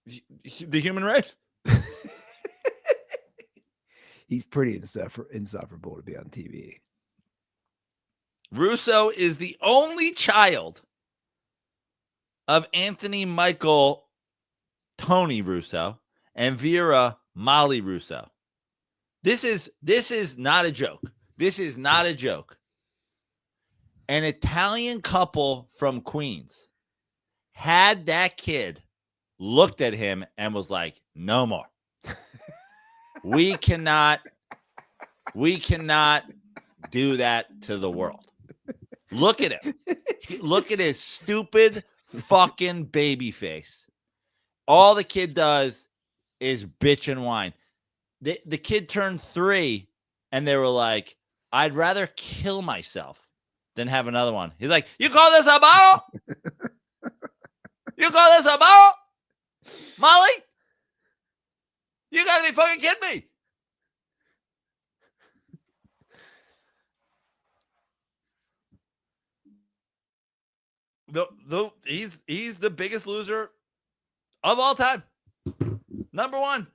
S3: the human race.
S2: He's pretty insufferable to be on TV.
S3: Russo is the only child of Anthony Michael Tony Russo and Vera Molly Russo. This is not a joke. This is not a joke. An Italian couple from Queens had that kid, looked at him and was like, no more. We cannot do that to the world. Look at him. Look at his stupid fucking baby face. All the kid does is bitch and whine. The kid turned 3 and they were like, I'd rather kill myself than have another one. He's like, you call this a bottle? You call this a bottle? Molly? You gotta be fucking kidding me. He's the biggest loser of all time. Number one.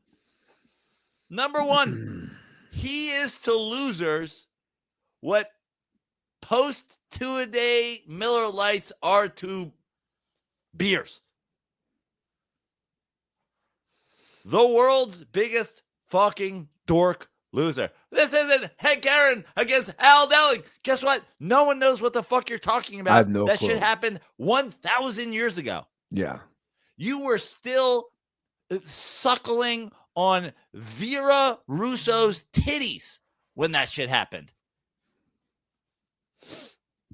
S3: He is to losers what post 2-a-day Miller Lights are to beers. The world's biggest fucking dork loser. This isn't Hank Aaron against Al Delling. Guess what? No one knows what the fuck you're talking about.
S2: I have no
S3: that
S2: clue.
S3: shit happened 1,000 years ago.
S2: Yeah.
S3: You were still suckling on Vera Russo's titties when that shit happened.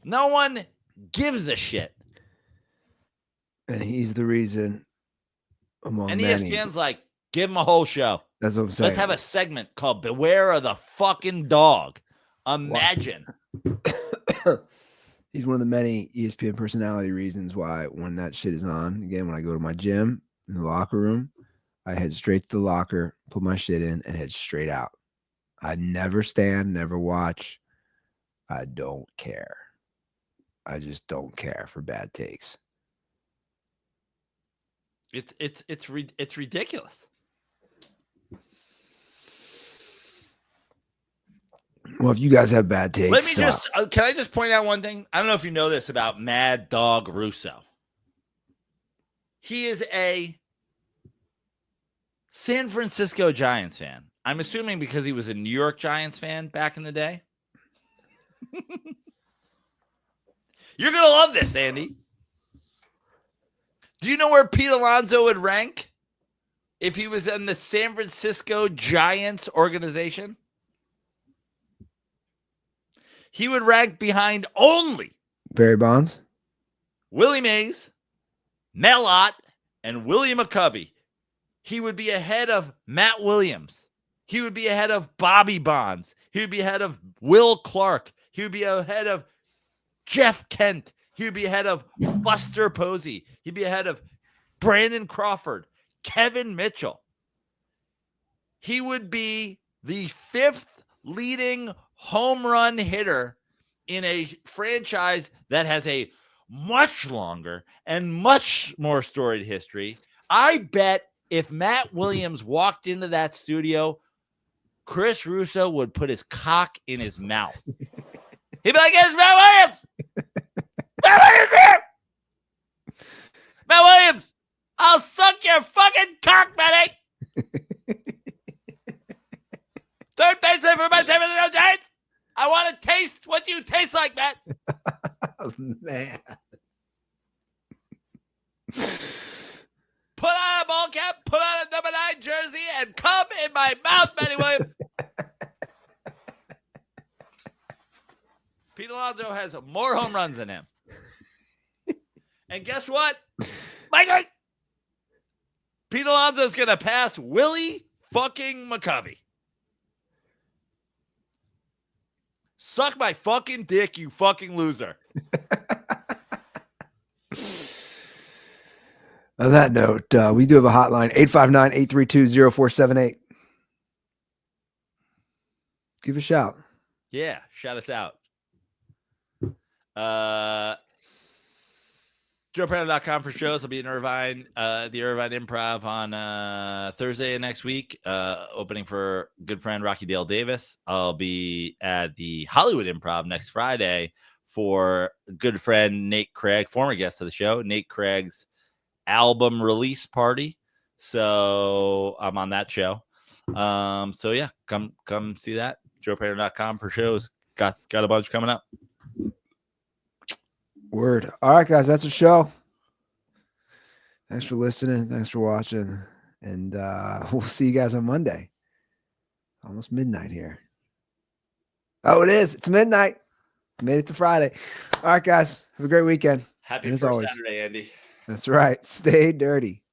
S3: No one gives a shit.
S2: And he's the reason among
S3: And
S2: many.
S3: ESPN's like, give him a whole show.
S2: That's what I'm saying.
S3: Let's have a segment called Beware of the Fucking Dog. Imagine.
S2: He's one of the many ESPN personality reasons why when that shit is on, again, when I go to my gym in the locker room, I head straight to the locker, put my shit in, and head straight out. I never stand, never watch. I don't care. I just don't care for bad takes.
S3: It's ridiculous.
S2: Well, if you guys have bad takes,
S3: Let me just can I just point out one thing? I don't know if you know this about Mad Dog Russo. He is a San Francisco Giants fan. I'm assuming because he was a New York Giants fan back in the day. You're going to love this, Andy. Do you know where Pete Alonso would rank if he was in the San Francisco Giants organization? He would rank behind only
S2: Barry Bonds,
S3: Willie Mays, Mel Ott, and Willie McCovey. he would be ahead of Matt Williams. He would be ahead of Bobby Bonds. He would be ahead of Will Clark. He would be ahead of Jeff Kent. He would be ahead of Buster Posey. He'd be ahead of Brandon Crawford, Kevin Mitchell. He would be the 5th leading home run hitter in a franchise that has a much longer and much more storied history. I bet if Matt Williams walked into that studio, Chris Russo would put his cock in his mouth. He'd be like, "It's Matt Williams! Matt Williams here! Matt Williams, I'll suck your fucking cock, Matty! Third baseman for my San Francisco Giants. I want to taste what you taste like, Matt."
S2: Oh, man.
S3: Put on a ball cap, put on a number 9 jersey, and come in my mouth, Matty Williams. Pete Alonso has more home runs than him. And guess what? Mike, Pete Alonso's going to pass Willie fucking McCovey. Suck my fucking dick, you fucking loser.
S2: On that note, we do have a hotline, 859-832-0478. Give a shout.
S3: Yeah, shout us out. JoeParano.com for shows. I'll be in Irvine, the Irvine Improv on Thursday of next week, opening for good friend Rocky Dale Davis. I'll be at the Hollywood Improv next Friday for good friend Nate Craig, former guest of the show, Nate Craig's album release party. So I'm on that show. So yeah, come see that. JoeParano.com for shows. Got a bunch coming up.
S2: Word. All right, guys, that's a show. Thanks for listening. Thanks for watching. And we'll see you guys on Monday. Almost midnight here. Oh, it is. It's midnight. Made it to Friday. All right, guys. Have a great weekend.
S3: Happy
S2: And as
S3: first
S2: always,
S3: Saturday, Andy.
S2: That's right. Stay dirty.